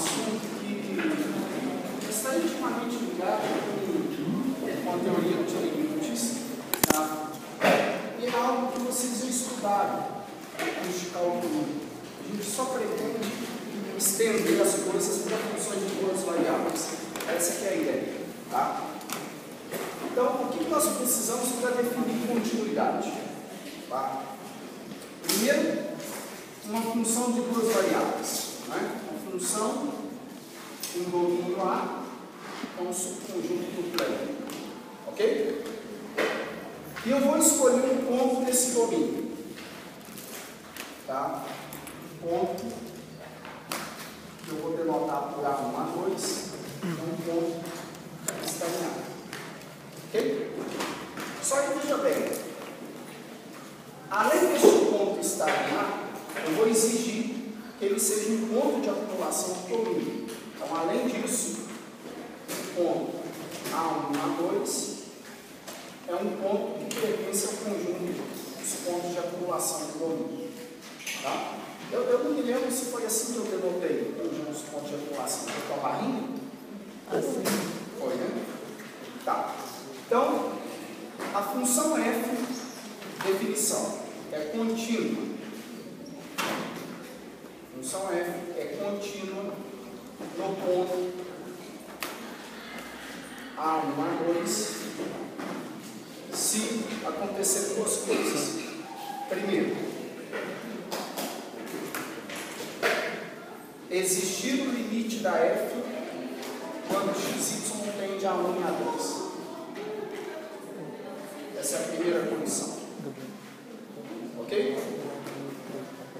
assunto que está intimamente ligado com a teoria de limites, tá? E é algo que vocês já estudaram no cálculo. A gente só pretende estender as coisas para funções de duas variáveis. Essa que é a ideia, tá? Então, o que nós precisamos para definir continuidade? Tá? Primeiro, uma função de duas variáveis, né? Uma função, um domínio A com um subconjunto do plano, ok? E eu vou escolher um ponto desse domínio, tá? Um ponto que eu vou denotar por A1, A2, é um ponto que está em A. Ok? Só que veja bem, além deste ponto estar em A, eu vou exigir que ele seja um ponto de acumulação do domínio. Então, além disso, o ponto A1, A2 é um ponto que pertence ao conjunto dos pontos de acumulação do domínio. Tá? Eu não me lembro se foi assim que eu denotei o conjunto dos pontos de acumulação. Foi com a barrinha? Assim. Foi, né? Tá. Então, a função f, definição, é contínua. A função f é contínua no ponto A1, A2, se acontecer duas coisas. Primeiro, existir o limite da f quando xy tende a 1 e a 2. Essa é a primeira condição. Ok?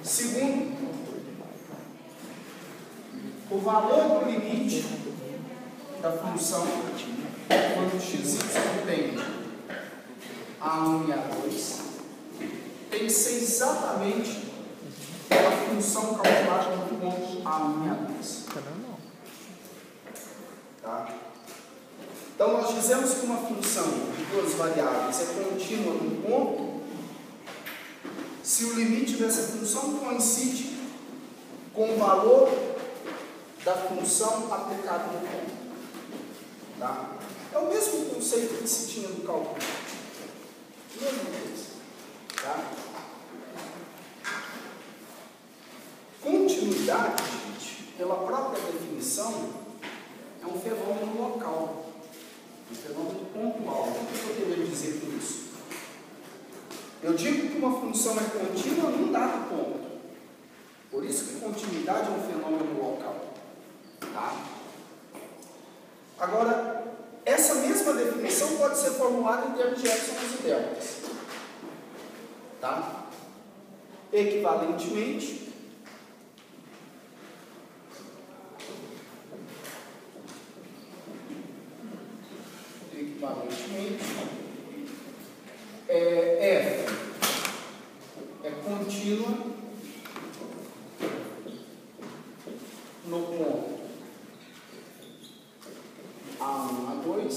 Segundo, o valor do limite da função quando xy tende a 1 e a 2 tem que ser exatamente a função calculada no ponto A1 e A2. Tá? Então, nós dizemos que uma função de duas variáveis é contínua num ponto se o limite dessa função coincide com o valor da função aplicada no ponto. Tá? É o mesmo conceito que se tinha no cálculo. Mesma coisa. Tá? Continuidade, gente, pela própria definição, é um fenômeno local. Um fenômeno pontual. O que eu estou querendo dizer com isso? Eu digo que uma função é contínua num dado ponto. Por isso que continuidade é um fenômeno local. Tá? Agora, essa mesma definição pode ser formulada em termos de épsilons e deltas. Tá? Equivalentemente, f é contínua no ponto A1, A2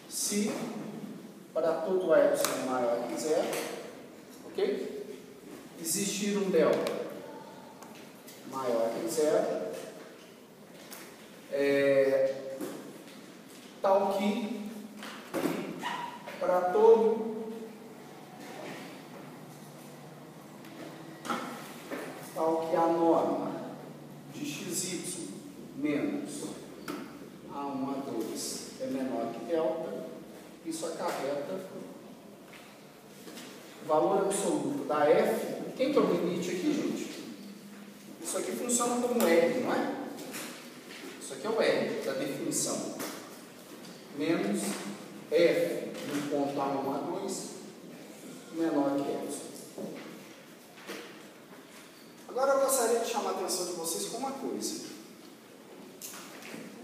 se para todo epsilon maior que zero, ok? Existir um delta maior que zero, tal que para todo a norma de xy menos A1, A2 é menor que delta, isso acarreta o valor absoluto da f. Quem que é o limite aqui, gente? Isso aqui funciona como R, não é? Isso aqui é o R da definição. Menos f no ponto A1, A2 menor que epsilon. Agora eu gostaria de chamar a atenção de vocês com uma coisa.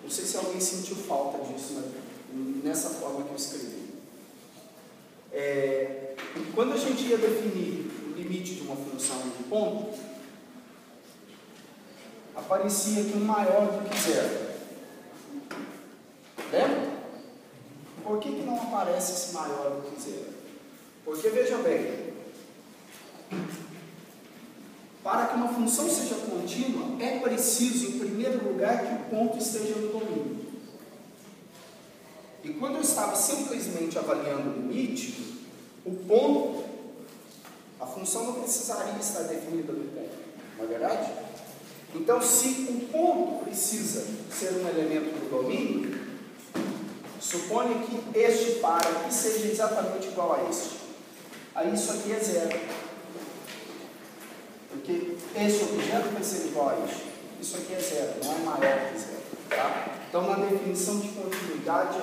Não sei se alguém sentiu falta disso, né? Nessa forma que eu escrevi. Quando a gente ia definir o limite de uma função de ponto, aparecia aqui um maior do que zero. Lembra? Por que não aparece esse maior do que zero? Porque, veja bem, para que uma função seja contínua, é preciso, em primeiro lugar, que o ponto esteja no domínio. E quando eu estava simplesmente avaliando o limite, o ponto, a função não precisaria estar definida no ponto, não é verdade? Então, se o ponto precisa ser um elemento do domínio, suponha que este par aqui seja exatamente igual a este. Aí isso aqui é zero. Porque este objeto vai ser igual a este. Isso aqui é zero, não é maior que zero. Tá? Então, na definição de continuidade,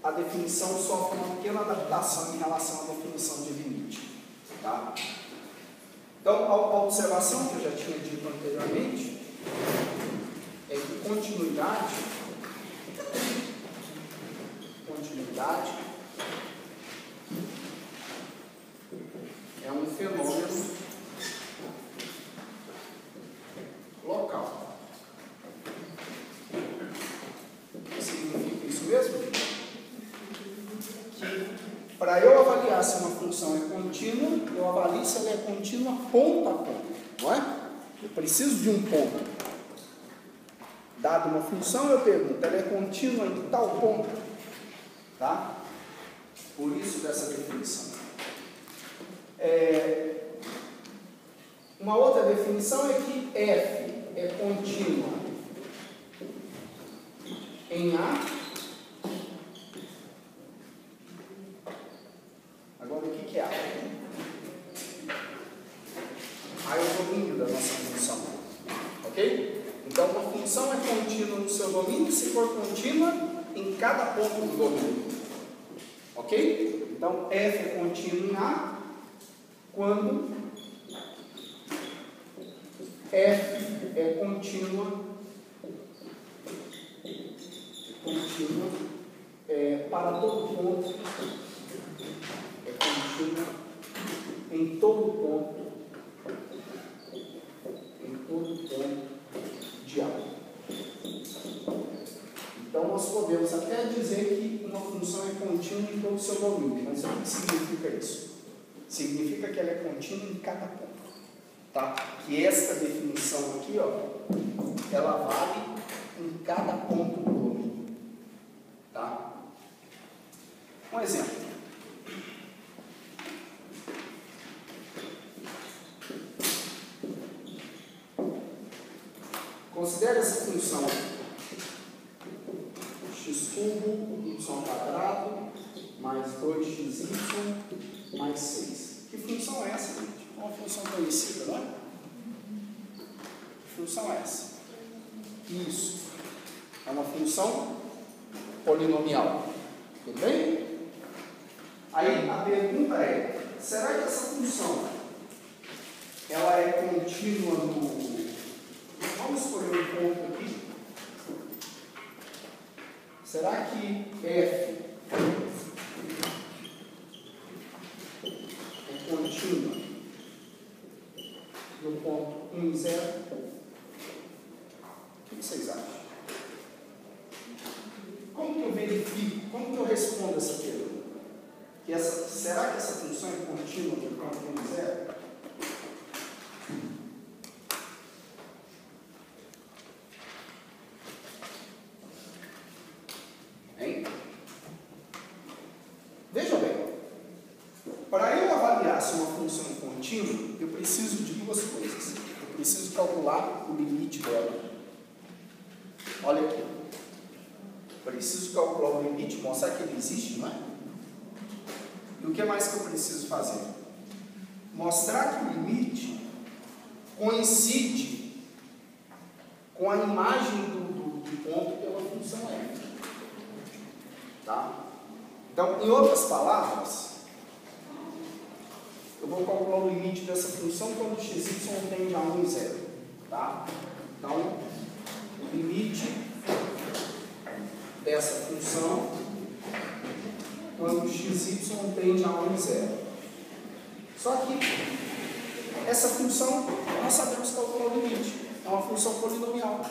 a definição sofre uma pequena adaptação em relação à definição de limite. Tá? Então, a observação que eu já tinha dito anteriormente é que continuidade é um fenômeno local. O que significa isso mesmo? Que para eu avaliar se uma função é contínua, eu avalio se ela é contínua ponto a ponto, não é? Eu preciso de um ponto. Dada uma função, eu pergunto, ela é contínua em tal ponto? Tá? Por isso dessa definição. Uma outra definição é que f é contínua em A. Agora, o que é A? A é o domínio da nossa função. Ok? Então, uma função é contínua no seu domínio se for contínua em cada ponto do domínio. Ok? Então, f é contínuo em A quando f é contínua para todo ponto, é contínua em todo ponto de A. Então, nós podemos até dizer que uma função é contínua em todo o seu domínio, mas o que significa isso? Significa que ela é contínua em cada ponto. Tá? Que esta definição aqui, ó, ela vale em cada ponto do domínio. Tá? Um exemplo. Considere essa função x cubo, y quadrado, mais 2xy, mais 6. Que função é essa, gente? É uma função conhecida, não é? Que função é essa? Isso. É uma função polinomial. Tudo bem? Aí a pergunta é, será que essa função ela é contínua no... Vamos escolher um ponto aqui. Será que f é contínua no ponto 1 e 0? O que vocês acham? Como que eu verifico? Como que eu respondo essa pergunta? Será que essa função é contínua no ponto 1 e 0? Veja bem, para eu avaliar se uma função é contínua, eu preciso de duas coisas. Eu preciso calcular o limite dela. Olha aqui. Preciso calcular o limite, mostrar que ele existe, não é? E o que mais que eu preciso fazer? Mostrar que o limite coincide com a imagem do ponto pela função f. Tá? Então, em outras palavras, eu vou calcular o limite dessa função quando xy tende a 1 e 0. Tá? Então, o limite dessa função quando xy tende a 1 e 0. Só que essa função, nós sabemos calcular o limite. É uma função polinomial.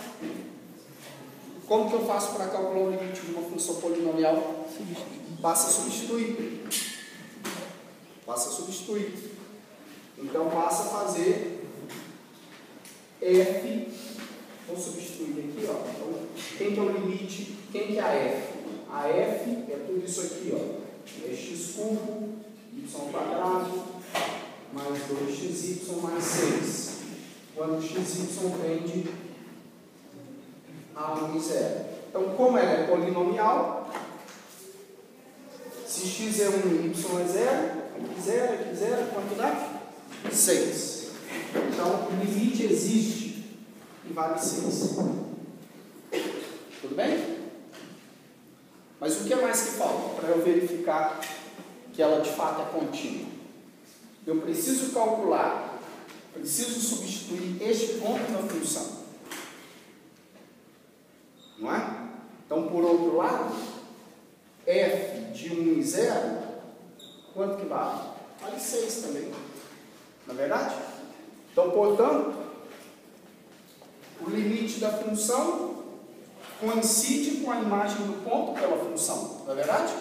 Como que eu faço para calcular o limite de uma função polinomial? Basta substituir. Então passa a fazer f, vou substituir aqui, ó. Então, quem que é o limite? Quem que é a f? A f é tudo isso aqui, ó. É x cubo, y quadrado, mais 2xy mais 6. Quando xy tende a 1 e 0. Então, como ela é polinomial, se x é 1 e y é 0, aqui 0, aqui 0, quanto dá? 6. Então, o limite existe e vale 6. Tudo bem? Mas o que é mais que falta para eu verificar que ela de fato é contínua? Eu preciso calcular, preciso substituir este ponto na função. Não é? Então, por outro lado, f de 1 e 0, quanto que vale? Vale 6 também. Não é verdade? Então, portanto, o limite da função coincide com a imagem do ponto pela função. Não é verdade?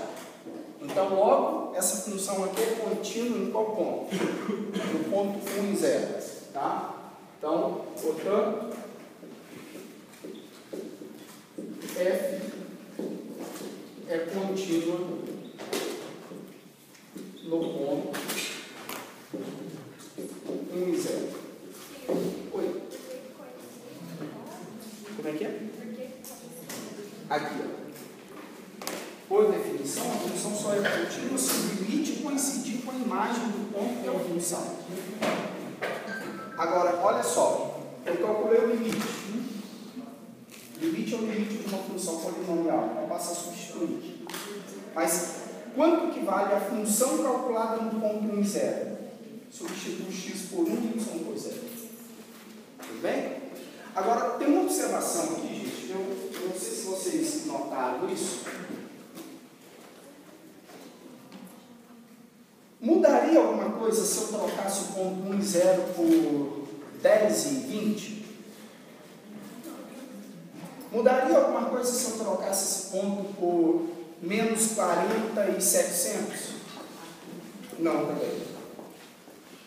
Então, logo, essa função aqui é contínua em qual ponto? No ponto 1 e 0. Tá? Então, portanto, f é contínua no ponto 1 e 0. Oi? Como é que é? Aqui, ó. Por definição, a função só é contínua se o limite coincidir com a imagem do ponto pela função. Agora, olha só. Eu calculei o limite. O limite é o limite de uma função polinomial. Eu passo a substituir. Mas quanto que vale a função calculada no ponto 1 e 0? Substituo x por 1 e y por 0. Tudo bem? Agora, tem uma observação aqui, gente. Eu não sei se vocês notaram isso. Mudaria alguma coisa se eu trocasse o ponto 1 e 0 por 10 e 20? Mudaria alguma coisa se eu trocasse esse ponto por menos 40 e 700? Não, também.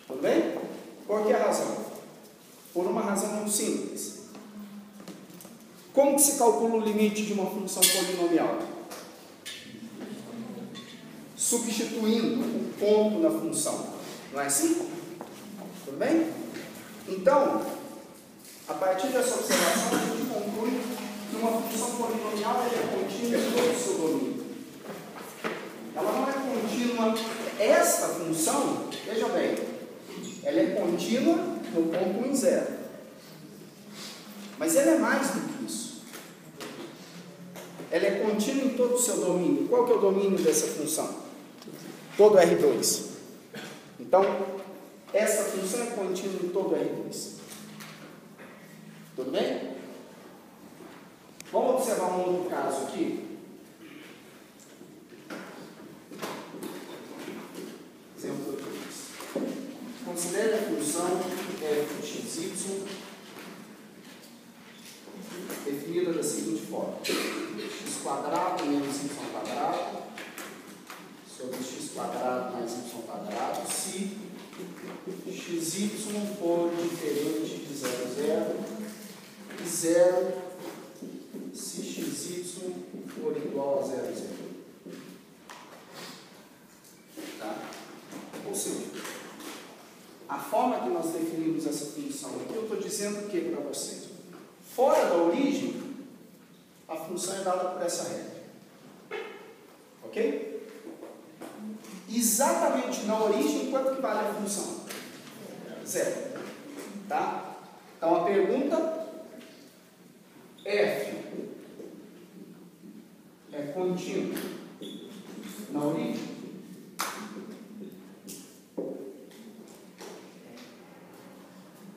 Tudo bem? Por que razão? Por uma razão muito simples. Como que se calcula o limite de uma função polinomial? Substituindo o ponto na função. Não é assim? Tudo bem? Então, a partir dessa observação, a gente conclui que uma função polinomial ela é contínua em todo o seu domínio. Ela não é contínua. Esta função, veja bem, ela é contínua no ponto 1 e 0. Mas ela é mais do que isso. Ela é contínua em todo o seu domínio. Qual que é o domínio dessa função? Todo R2. Então, essa função é contínua em todo R2. Tudo bem? Vamos observar um outro caso aqui. Exemplo 2. Considere a função f de xy definida da seguinte forma: x quadrado menos y quadrado sobre x quadrado mais y quadrado se xy for diferente de 0 a 0 e 0 se xy for igual a 0 a 0. Tá? Ou seja, a forma que nós definimos essa função aqui, eu estou dizendo o que para vocês? Fora da origem, a função é dada por essa regra. Ok? Exatamente na origem, quanto que vale a função? 0. Tá? Então a pergunta: f é contínuo na origem?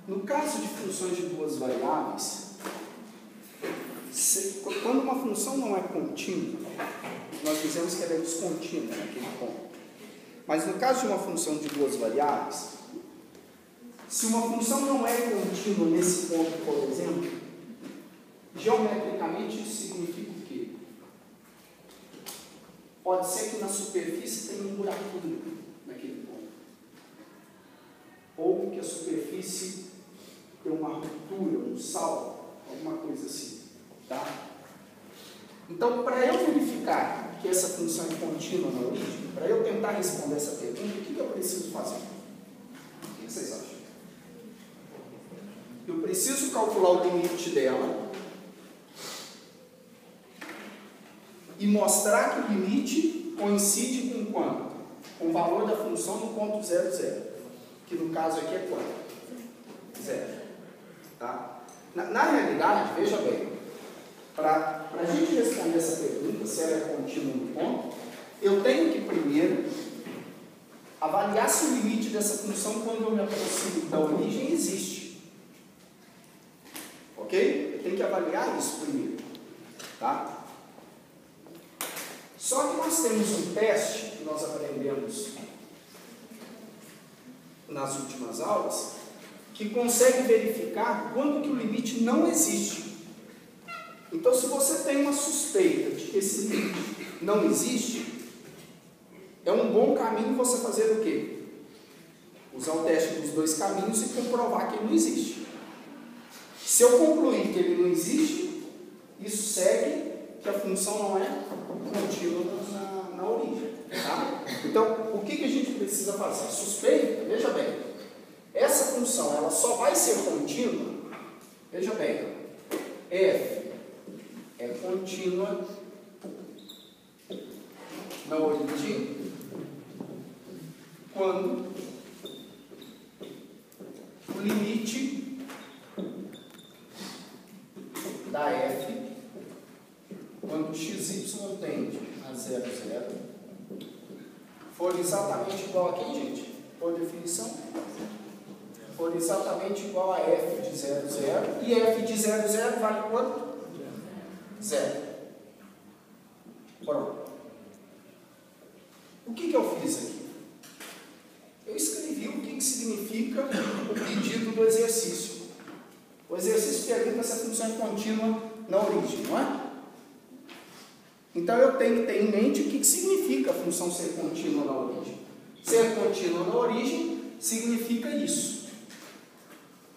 No caso de funções de duas variáveis, quando uma função não é contínua, nós dizemos que ela é descontínua naquele ponto. Mas no caso de uma função de duas variáveis, se uma função não é contínua nesse ponto, por exemplo, geometricamente isso significa o quê? Pode ser que na superfície tenha um buraquinho naquele ponto. Ou superfície tem uma ruptura, um salto, alguma coisa assim. Tá? Então, para eu verificar que essa função é contínua na origem, para eu tentar responder essa pergunta, o que eu preciso fazer? O que vocês acham? Eu preciso calcular o limite dela e mostrar que o limite coincide com quanto? Com o valor da função no ponto 0, 0. Que no caso aqui é quanto? 0. Tá? Na realidade, veja bem, para a gente responder essa pergunta, se ela é contínua no ponto, eu tenho que primeiro avaliar se o limite dessa função, quando eu me aproximo da origem, existe. Ok? Eu tenho que avaliar isso primeiro. Tá? Só que nós temos um teste que nós aprendemos nas últimas aulas, que consegue verificar quando que o limite não existe. Então, se você tem uma suspeita de que esse limite não existe, é um bom caminho você fazer o quê? Usar o teste dos dois caminhos e comprovar que ele não existe. Se eu concluir que ele não existe, isso segue que a função não é contínua na origem. Tá? Então, o que a gente precisa fazer? Suspeita, veja bem, essa função ela só vai ser contínua, veja bem, f é contínua na origem quando o limite da f, quando xy tende a 0, 0, for exatamente igual a quem, gente? Por definição? For exatamente igual a f de 0, 0. E f de 0, 0 vale quanto? 0. Pronto. O que eu fiz aqui? Eu escrevi o que significa o pedido do exercício. O exercício pergunta se a função é contínua na origem, não é? Então eu tenho que ter em mente o que significa a função ser contínua na origem. Ser contínua na origem significa isso.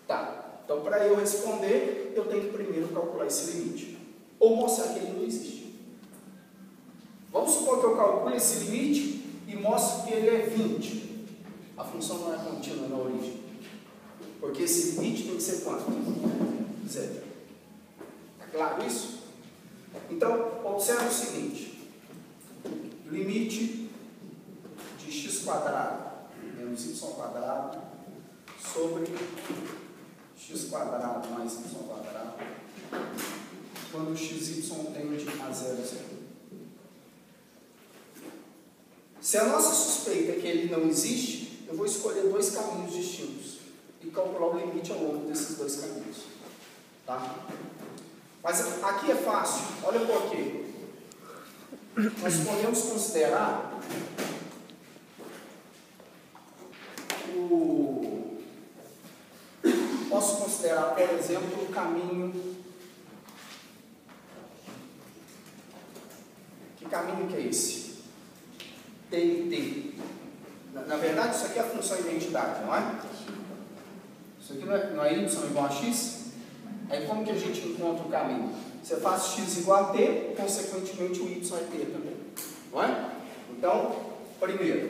Tá, então para eu responder, eu tenho que primeiro calcular esse limite. Ou mostrar que ele não existe. Vamos supor que eu calcule esse limite e mostro que ele é 20. A função não é contínua na origem. Porque esse limite tem que ser quanto? 0. Está claro isso? Então, observe o seguinte. Limite de x² menos y² sobre x² mais y², quando xy tende a 0, 0. Se a nossa suspeita é que ele não existe, eu vou escolher dois caminhos distintos e calcular o limite ao longo desses dois caminhos. Tá? Mas aqui é fácil, olha por quê. Nós podemos considerar posso considerar, por exemplo, o caminho. Que caminho que é esse? T e T. Na verdade, isso aqui é a função identidade, não é? Isso aqui não é y igual a x? Aí como que a gente encontra o caminho? Você faz x igual a t, consequentemente o y é t também. Não é? Então, primeiro,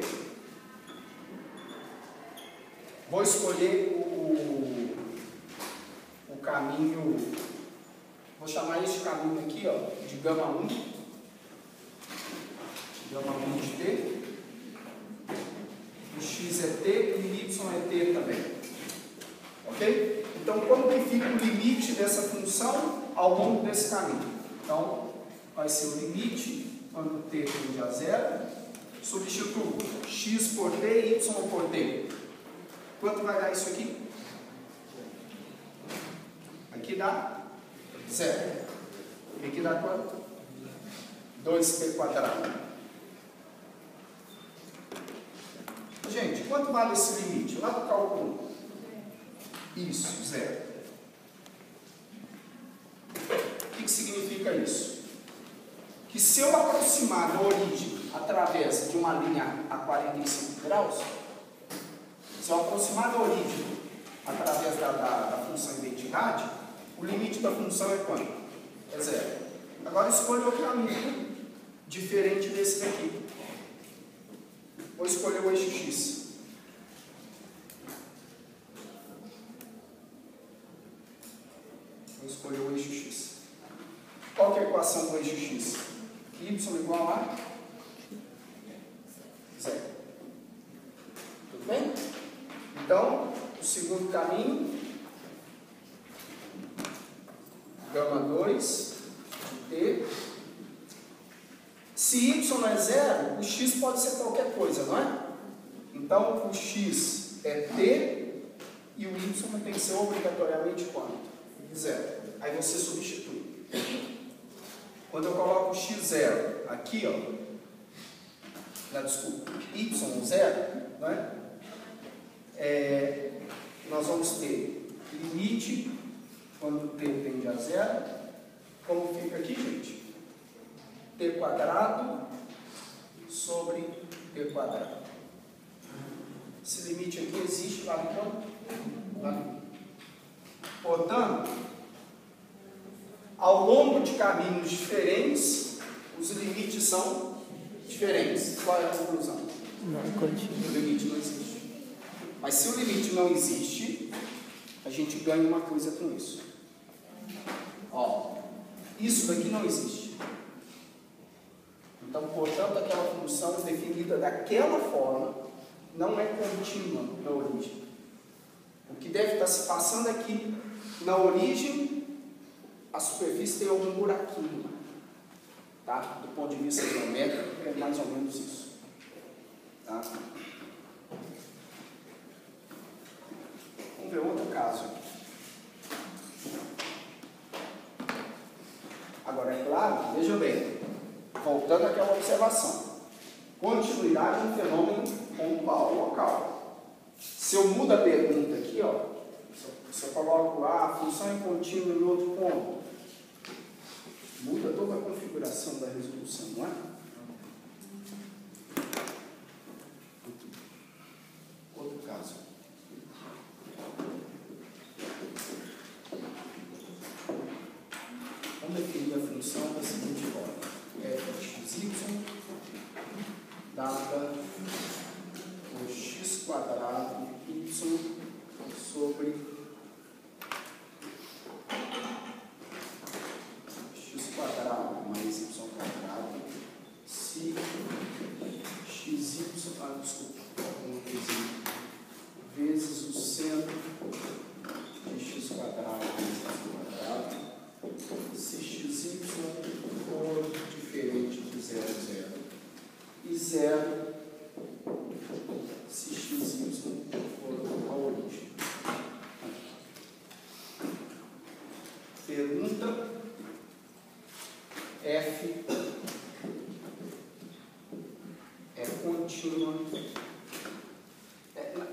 vou escolher o caminho, vou chamar este caminho aqui, ó, de gama 1. Gama 1 de t. O x é t e o y é t também. Ok? Então, como que fica o limite dessa função ao longo desse caminho? Então, vai ser o limite, quando t tende a 0, substituo x por t e y por t. Quanto vai dar isso aqui? Aqui dá 0. E aqui dá quanto? 2t². Gente, quanto vale esse limite? Lá do cálculo 1. Isso, 0. O que significa isso? Que se eu aproximar da origem através de uma linha a 45 graus, se eu aproximar da origem através da função identidade, o limite da função é quanto? É 0. Agora escolha outro caminho diferente desse daqui. Vou escolher o eixo x. Vou escolher o eixo x. Qual que é a equação do eixo x? Y igual a 0. Tudo bem? Então, o segundo caminho, gama 2 t. Se y não é 0, o x pode ser qualquer coisa, não é? Então, o x é t e o y tem que ser obrigatoriamente quanto? 0. Aí você substitui. Quando eu coloco x0 aqui, ó, desculpa, y0, não é? Nós vamos ter limite quando t tende a 0. Como fica aqui, gente? T quadrado sobre t quadrado. Esse limite aqui existe, vale quanto? Vale 1. Portanto, ao longo de caminhos diferentes, os limites são diferentes. Qual é a conclusão? Não é contínuo. O limite não existe. Mas se o limite não existe, a gente ganha uma coisa com isso. Ó, isso daqui não existe. Então, portanto, aquela função definida daquela forma não é contínua na origem. O que deve estar se passando aqui, na origem, a superfície tem algum buraquinho. Tá? Do ponto de vista geométrico, é mais ou menos isso. Tá? Vamos ver outro caso aqui. Agora, é claro, veja bem, voltando àquela observação, continuidade é um fenômeno pontual, local. Se eu mudo a pergunta aqui, ó, se eu coloco a função é contínua em outro ponto, muda toda a configuração da resolução, não é? Outro caso. Vamos definir a função da seguinte forma: f de xy dada o x quadrado y sobre x quadrado mais y quadrado se xy, vezes o seno de x quadrado mais y quadrado se xy for diferente de 0, 0 e 0 se xy for a origem. Pergunta f é contínua.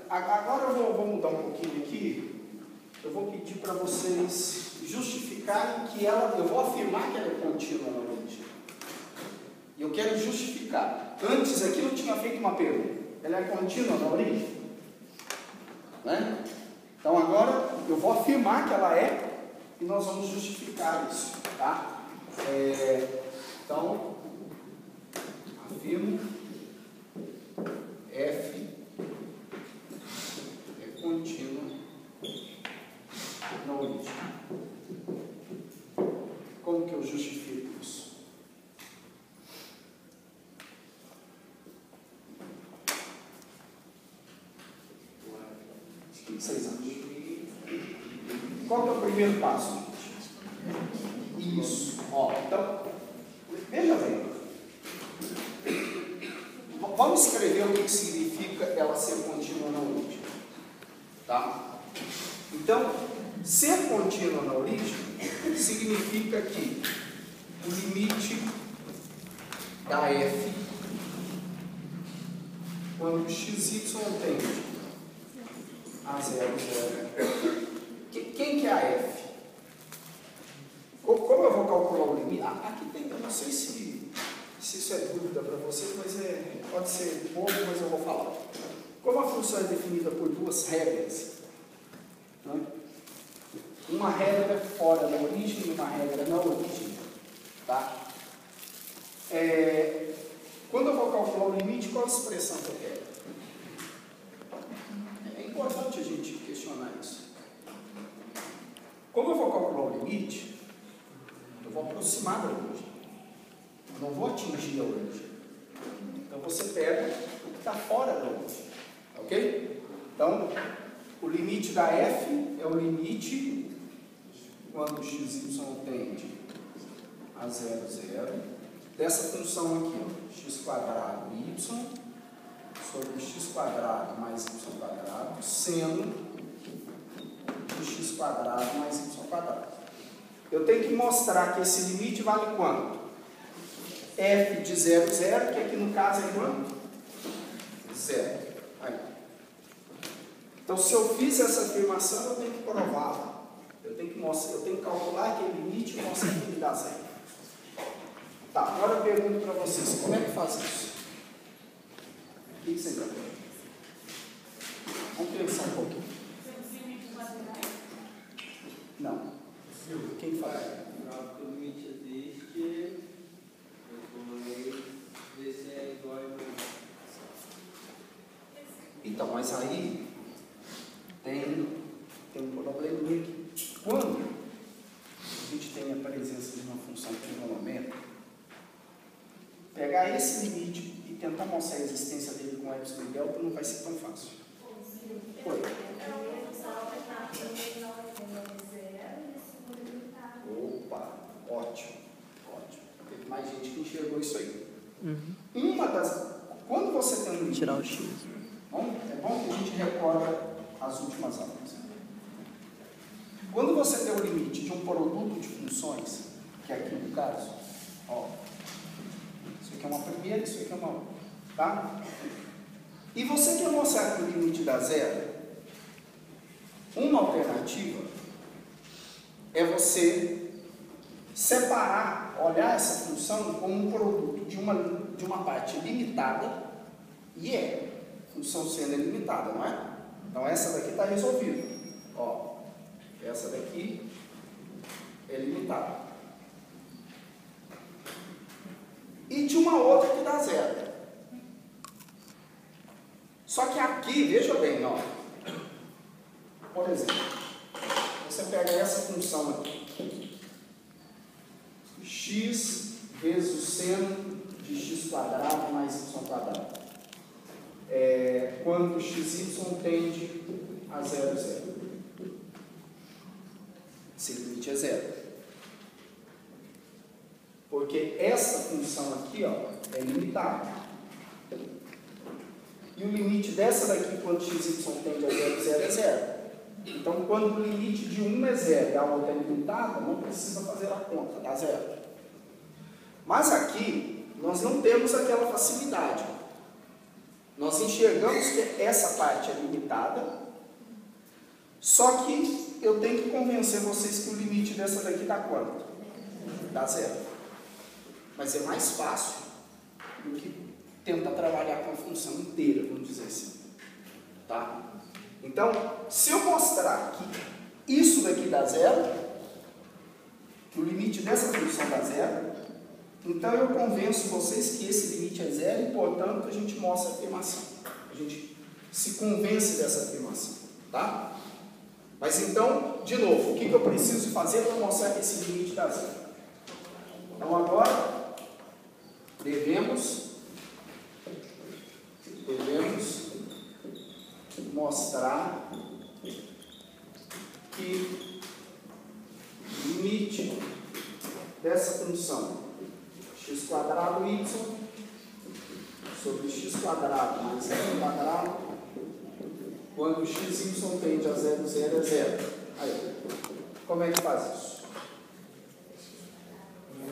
Agora eu vou mudar um pouquinho aqui. Eu vou pedir para vocês justificarem que ela, eu vou afirmar que ela é contínua na origem. E eu quero justificar. Antes aqui eu tinha feito uma pergunta. Ela é contínua na origem? Né? Então agora eu vou afirmar que ela é e nós vamos justificar isso. Tá? Então, afirmo f é contínua na origem. Como que eu justifico isso? O que vocês acham? Qual que é o primeiro passo? Isso. Ó, então, veja bem. Vamos escrever o que significa ela ser contínua na origem. Tá? Então, ser contínua na origem significa que o limite da f, quando xy tende a 0, 0. Quem que é a f? Como eu vou calcular o limite? Aqui tem, eu não sei se isso é dúvida para vocês, mas pode ser pouco, mas eu vou falar. Como a função é definida por duas regras, uma regra fora da origem e uma regra na origem. Tá? Quando eu vou calcular o limite, qual a expressão que eu quero? É importante a gente questionar isso. Como eu vou calcular o limite, eu vou aproximar da origem. Eu não vou atingir a origem. Então você pega o que está fora da origem. Ok? Então, o limite da f é o limite quando xy tende a 0, 0, dessa função aqui, ó, x quadrado y sobre x quadrado mais y quadrado, seno de x quadrado mais y quadrado. Eu tenho que mostrar que esse limite vale quanto? F de 0, 0, que aqui no caso é quanto? 0. Aí. Então, se eu fiz essa afirmação, eu tenho que prová-la. Eu tenho que calcular aquele limite e mostrar que ele dá 0. Tá, agora eu pergunto para vocês, como é que faz isso? O que vocês acham? Vamos pensar um pouquinho. Não. Quem faz? O limite existe, depois ver se é igual a... Então, mas aí tem um probleminha aqui. Quando a gente tem a presença de uma função trigonométrica, pegar esse limite e tentar mostrar a existência dele com epsilon e delta não vai ser tão fácil. Foi. Opa, ótimo, ótimo. Teve mais gente que enxergou isso aí. Quando você tem um limite, tirar o x. É bom que a gente recorda as últimas aulas. Quando você tem o limite de um produto de funções, que é aqui no caso, ó, isso aqui é uma primeira, isso aqui é uma outra, tá? E você quer mostrar que o limite dá 0, uma alternativa é você separar, olhar essa função como um produto de uma parte limitada, e função sendo limitada, não é? Então essa daqui está resolvida. Ó, essa daqui é limitada. E de uma outra que dá 0. Só que aqui, veja bem, ó. Por exemplo, você pega essa função aqui. X vezes o seno de x quadrado mais y quadrado. Quando xy tende a 0, 0. Esse limite é 0. Porque essa função aqui, ó, é limitada. E o limite dessa daqui, quando xy tende a 0, 0, é 0. Então, quando o limite de uma é 0 e a outra é limitada, não precisa fazer a conta, dá 0. Mas aqui, nós não temos aquela facilidade. Nós enxergamos que essa parte é limitada, só que eu tenho que convencer vocês que o limite dessa daqui dá quanto? Dá 0. Mas é mais fácil do que tentar trabalhar com a função inteira, vamos dizer assim. Tá? Então, se eu mostrar que isso daqui dá 0, que o limite dessa função dá 0, então eu convenço vocês que esse limite é 0 e, portanto, a gente mostra a afirmação. A gente se convence dessa afirmação. Tá? Mas então, de novo, o que eu preciso fazer para mostrar que esse limite dá 0? Então, agora, devemos mostrar que o limite dessa função x quadrado y sobre x quadrado mais y quadrado, quando xy tende a 0, 0 é 0. Aí, como é que faz isso?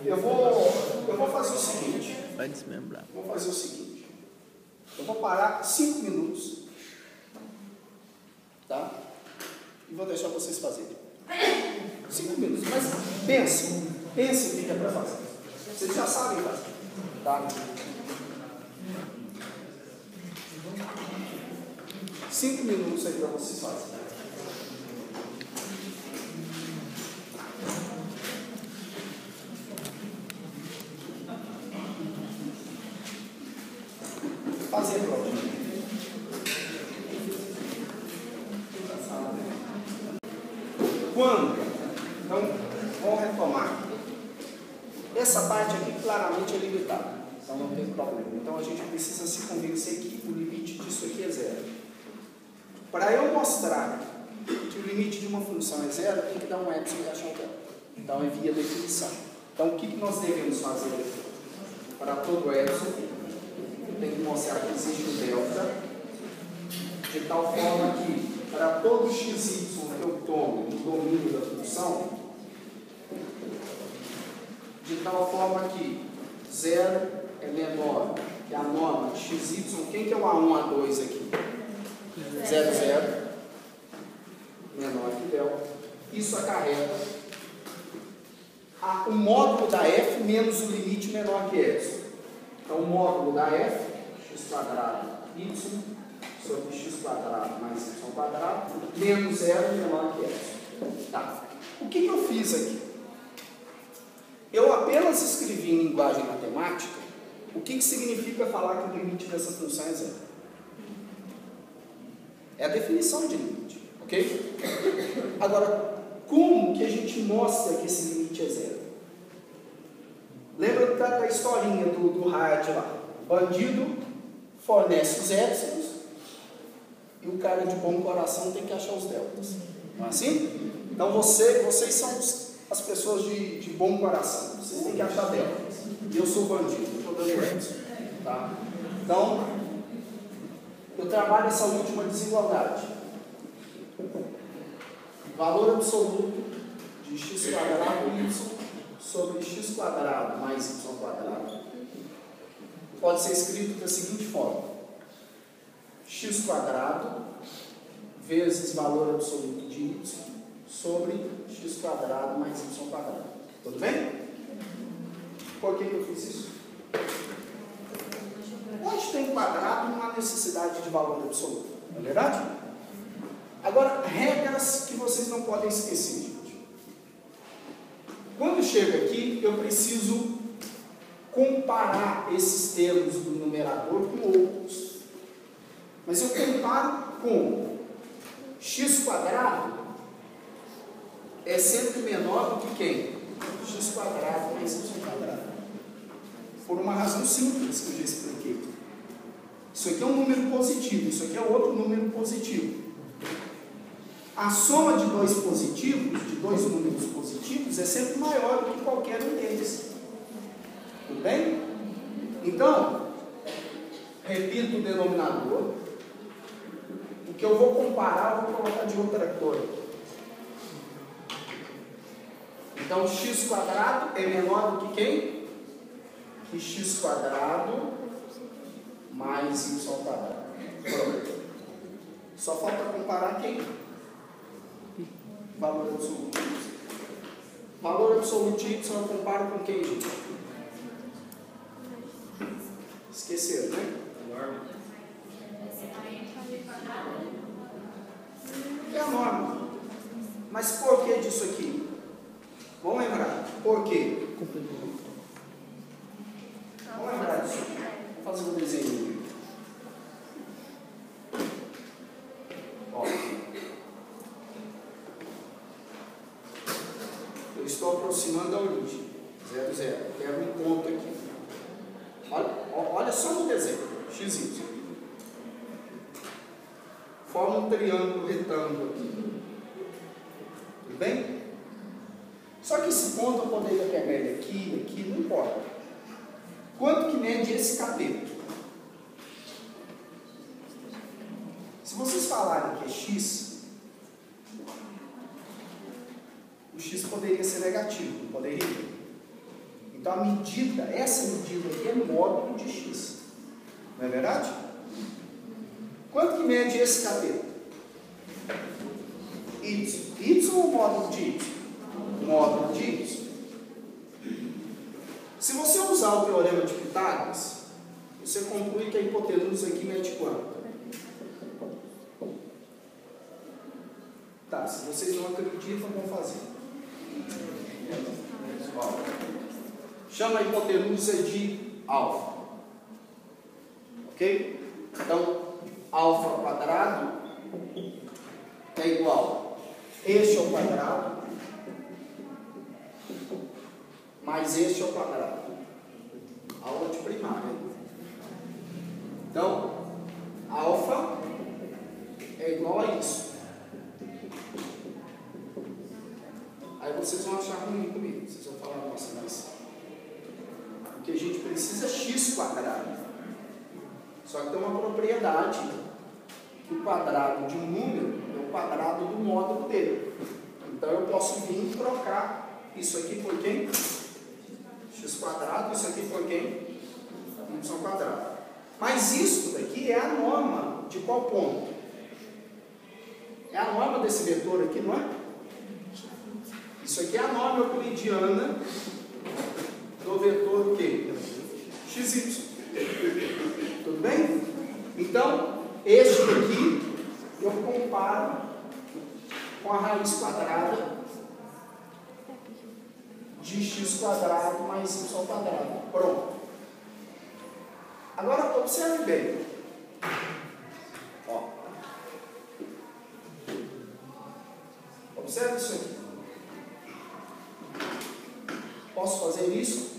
Eu vou fazer o seguinte. Vai desmembrar. Vou fazer o seguinte. Eu vou parar 5 minutos. Tá? E vou deixar vocês fazerem. 5 minutos. Mas pensem o que é para fazer. Vocês já sabem fazer. Tá? 5 minutos aí para vocês fazerem. Quando? Então, vamos retomar. Essa parte aqui claramente é limitada, então não tem problema. Então a gente precisa se convencer que o limite disso aqui é zero. Para eu mostrar que o limite de uma função é zero, tem que dar um epsilon e achar um delta. Então é via definição. Então o que nós devemos fazer? Para todo epsilon, tem que mostrar que existe um delta, de tal forma que para todo xy que eu tomo no domínio da função, de tal forma que 0 é menor que a norma de xy, quem que é o A1, A2 aqui? 0, 0, menor que delta. Isso acarreta o módulo da f menos o limite menor que epsilon. Então, o módulo da f, x quadrado y, sobre x quadrado mais y quadrado, menos 0 menor que epsilon. Tá. O que eu fiz aqui? Eu apenas escrevi em linguagem matemática o que significa falar que o limite dessa função é zero. É a definição de limite, ok? Agora, como que a gente mostra que esse limite é zero? Lembra da historinha do rádio lá? Bandido fornece os épsilons e o cara de bom coração tem que achar os deltas. Não é assim? Então vocês são as pessoas de bom coração. Vocês têm que achar deltas. E eu sou bandido, eu estou dando épsilon. Tá? Então, eu trabalho essa última desigualdade. Valor absoluto de x quadrado y sobre x quadrado mais y quadrado pode ser escrito da seguinte forma: x quadrado vezes valor absoluto de y sobre x quadrado mais y quadrado. Tudo bem? Por que eu fiz isso? Onde tem quadrado não há necessidade de valor absoluto, não é verdade? Agora, regras que vocês não podem esquecer, gente. Quando chega aqui, eu preciso comparar esses termos do numerador com outros. Mas eu comparo com x quadrado é sempre menor do que quem? X quadrado mais y quadrado. Por uma razão simples que eu já expliquei. Isso aqui é um número positivo, isso aqui é outro número positivo. A soma de dois positivos, de dois números positivos, é sempre maior do que qualquer um deles. Tudo bem? Então, repito o denominador. O que eu vou comparar, eu vou colocar de outra cor. Então, x quadrado é menor do que quem? Que x quadrado mais y quadrado. Pronto. Só falta comparar quem? Valor absoluto. Valor absoluto de y eu comparo com quem, gente? Esqueceram, né? É a norma. Mas por que disso aqui? Vamos lembrar. Por quê? Vamos lembrar disso aqui. Vou fazer um desenho. Ó. Eu estou aproximando a origem. 0, 0. Quero um ponto aqui. Olha só no desenho. XY. Forma um triângulo retângulo aqui. Tudo bem? Só que esse ponto eu poderia pegar ele aqui, não importa. Quanto que mede esse cateto? Se vocês falarem que é x, o x poderia ser negativo, não poderia? Então a medida, essa medida aqui é módulo de x. Não é verdade? Quanto que mede esse cateto? Y. Y ou módulo de y? Módulo de y. Se você usar o teorema de Pitágoras, você conclui que a hipotenusa aqui mede quanto? Tá, se vocês não acreditam, vão fazer. Ó, chama a hipotenusa de alfa. Ok? Então, alfa quadrado é igual este ao quadrado mais este ao quadrado. Aula de primária. Então, alfa é igual a isso. Aí vocês vão achar ruim comigo. Vocês vão falar, nossa, mas o que a gente precisa é x quadrado. Só que tem uma propriedade. O quadrado de um número é o quadrado do módulo dele. Então eu posso vir e trocar isso aqui por quem? X quadrado, isso aqui por quem? Y quadrado. Mas isso daqui é a norma de qual ponto? É a norma desse vetor aqui, não é? Isso aqui é a norma euclidiana do vetor o quê? XY. Tudo bem? Então, este aqui eu comparo com a raiz quadrada de x quadrado mais y quadrado. Pronto. Agora, observe bem. Ó. Observe isso aqui. Posso fazer isso?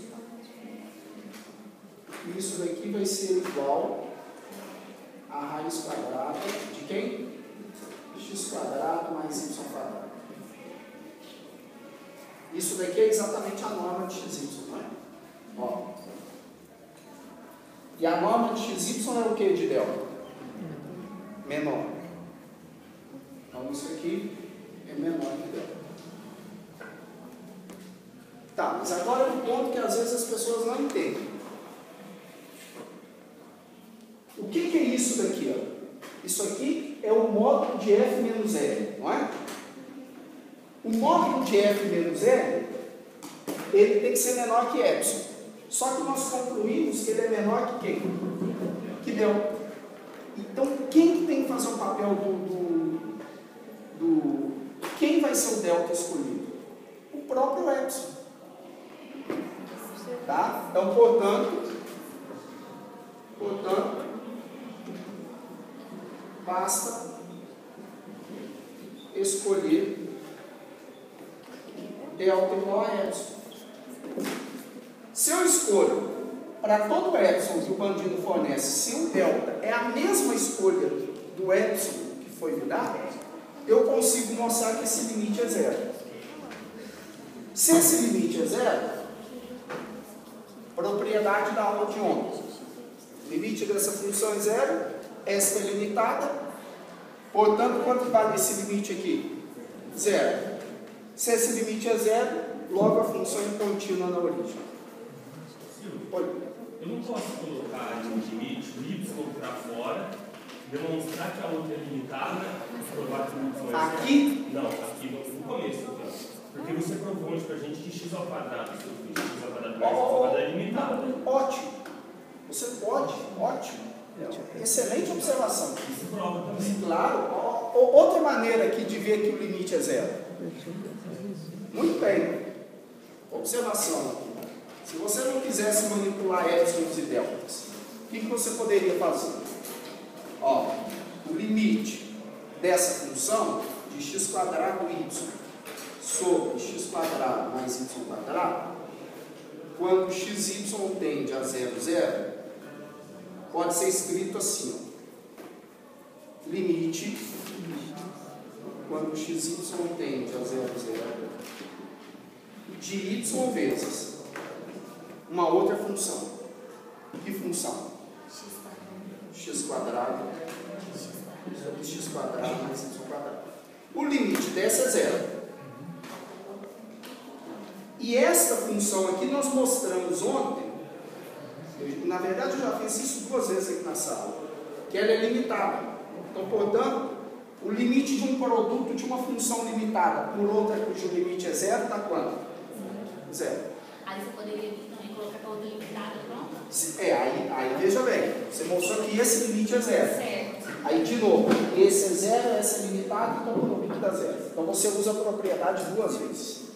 Isso daqui vai ser igual a raiz quadrada de quem? X quadrado mais y quadrado. Isso daqui é exatamente a norma de xy, não é? Ó. E a norma de xy é o que de delta? Menor. Então isso aqui é menor que delta. Tá, mas agora é um ponto que às vezes as pessoas não entendem. O que é isso daqui? Ó? Isso aqui é o módulo de f menos L, não é? O módulo de f menos L, ele tem que ser menor que epsilon. Só que nós concluímos que ele é menor que quem? Que delta. Então, quem tem que fazer o papel quem vai ser o delta escolhido? O próprio epsilon. Tá? Então, portanto, basta escolher delta igual a epsilon. Se eu escolho para todo o epsilon que o bandido fornece, se o delta é a mesma escolha do epsilon que foi me dado, eu consigo mostrar que esse limite é zero. Se esse limite é zero, propriedade da aula de ontem. Limite dessa função é zero, esta é limitada, portanto, quanto vale esse limite aqui? Zero. Se esse limite é zero, logo a função é contínua na origem. Eu não posso colocar no limite o y para fora, demonstrar que a outra é limitada, provar que o y é zero. Aqui? Não, aqui no começo. Aqui, porque você provou hoje para a gente que x ao quadrado, x ao quadrado mais x ao quadrado é limitado. Ótimo. Você pode, ótimo. Excelente observação. Isso prova também. Claro. Outra maneira aqui de ver que o limite é zero. Muito bem. Observação aqui. Se você não quisesse manipular épsilons e deltas, o que você poderia fazer? Ó, o limite dessa função de x quadrado y sobre x quadrado mais y quadrado, quando xy tende a 0, 0, pode ser escrito assim, ó. Limite, quando xy tende a 0, 0, de y vezes uma outra função. Que função? X quadrado sobre x quadrado mais y quadrado. O limite dessa é 0. E esta função aqui nós mostramos ontem, na verdade eu já fiz isso 2 vezes aqui na sala, que ela é limitada. Então, portanto, o limite de um produto de uma função limitada por outra cujo limite é 0, dá quanto? 0. Aí você poderia também colocar a outra limitada, pronto? Aí veja bem, você mostrou que esse limite é 0. Certo. Aí de novo, esse é 0, esse é limitado, então o limite dá 0. Então você usa a propriedade 2 vezes.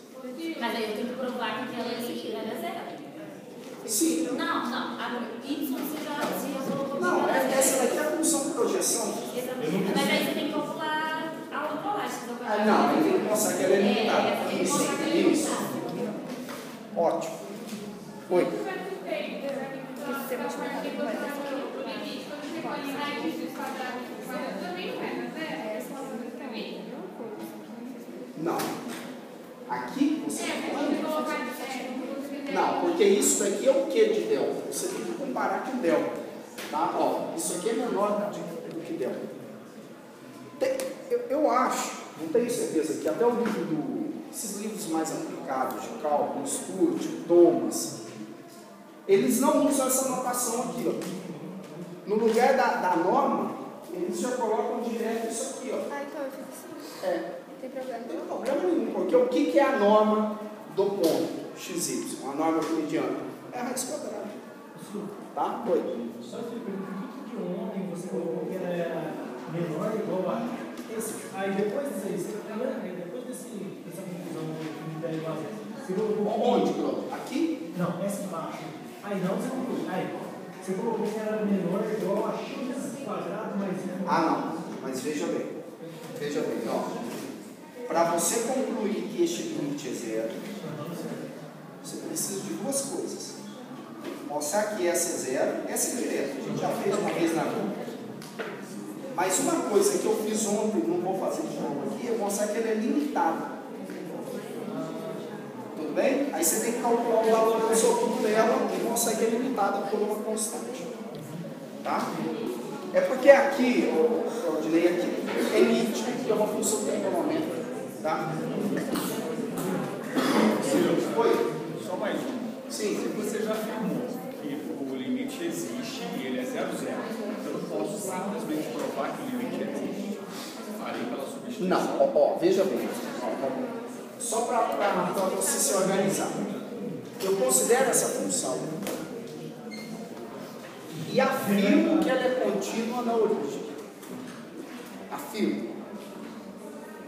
Mas aí eu tenho que provar que aquela ali era zero. Sim. Não, a Y você já colocou. Não, essa daqui é a função de projeção. Mas aí você tem que calcular a autocolagem. Ah, não, ele tem que mostrar que ela é limitada. Isso. Ótimo. Oi. Não. Aqui você não, porque isso daqui é o que de delta? Você tem que comparar com delta. Tá? Ó, isso aqui é menor do que delta. Eu acho, não tenho certeza, que até o livro esses livros mais aplicados de cálculo, Sturgeon, Thomas, eles não usam essa notação aqui, ó. No lugar da norma, eles já colocam direto isso aqui, ó. Ah, então eu fiz assim. É. Não tem problema. Não tem problema nenhum, porque o que é a norma do ponto XY? A norma do mediano? É a raiz quadrada. Tá? Oi. Só que por que ontem você colocou que ela era menor ou igual a esse? Aí depois dessa conclusão que me derivada, você colocou Onde, Cláudio? Aqui? Não, essa embaixo. Aí não, você colocou. Aí, você colocou que ela era menor ou igual a x quadrado mais 1. Ah, não. Mas veja bem. Veja bem, ó. Para você concluir que este limite é zero, você precisa de duas coisas. Mostrar que essa é zero, essa é direto. A gente já fez uma vez na vida. Mas uma coisa que eu fiz ontem, não vou fazer de novo aqui, é mostrar que ela é limitada. Tudo bem? Aí você tem que calcular o valor absoluto dela e mostrar que é limitada por uma constante. Tá? É porque aqui, eu direi aqui, é limite, que é uma função trigonométrica. Tá? Oi? Só mais um. Sim. Se você já afirmou que o limite existe e ele é 0, 0, eu não posso simplesmente provar que o limite existe. Farei pela substituição. Não, ó, veja bem. Só para você se organizar. Eu considero essa função e afirmo que ela é contínua na origem. Afirmo.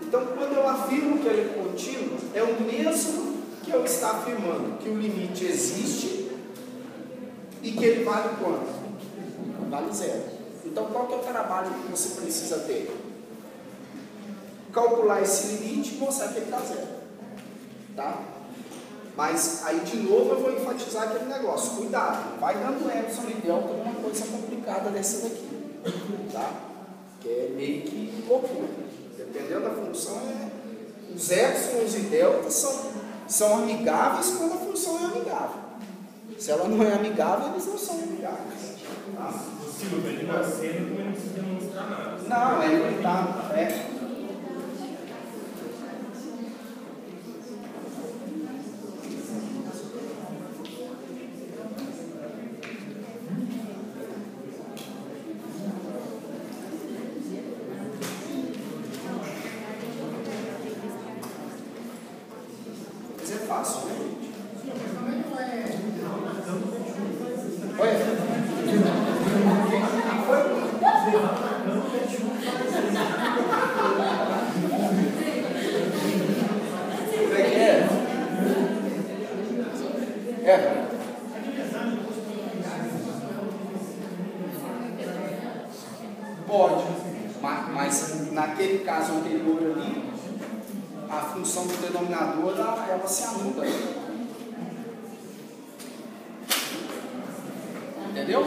Então, quando eu afirmo que ela é contínua, é o mesmo que eu estar afirmando que o limite existe e que ele vale quanto? Vale zero. Então, qual que é o trabalho que você precisa ter? Calcular esse limite e mostrar que ele está zero. Tá? Mas aí, de novo, eu vou enfatizar aquele negócio. Cuidado, não vai dando epsilon e delta numa coisa complicada dessa daqui. Tá? Que é meio que loucura. Dependendo da função, os epsilons e deltas são amigáveis quando a função é amigável. Se ela não é amigável, eles não são amigáveis. Tá? Silvio, ele nascendo também não precisa demonstrar nada. Não, é limitado. É. Fácil, né? Olha. Como é que é? É. Pode, mas naquele caso anterior ali, a função do denominador, ela se anula. Entendeu?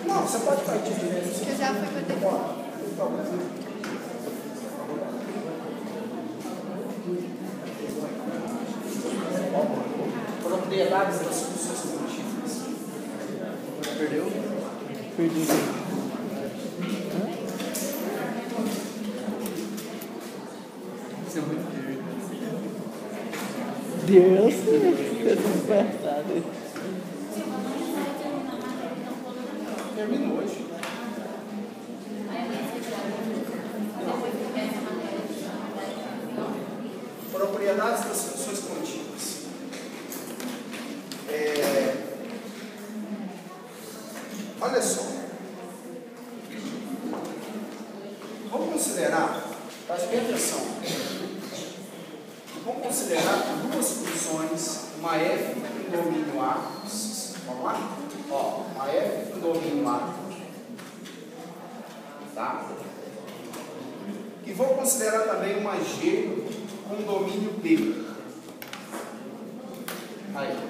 Não, você pode partir direto. Que já foi para ter. Propriedades das funções contínuas. Perdeu? Perdi. Isso é muito Deus, eu tô engraçado. Terminou hoje. Propriedades das funções contínuas. Olha só. Vamos considerar uma F com domínio A. Vamos lá? Ó, uma F com domínio A. Tá? E vou considerar também uma G com domínio B. Aí.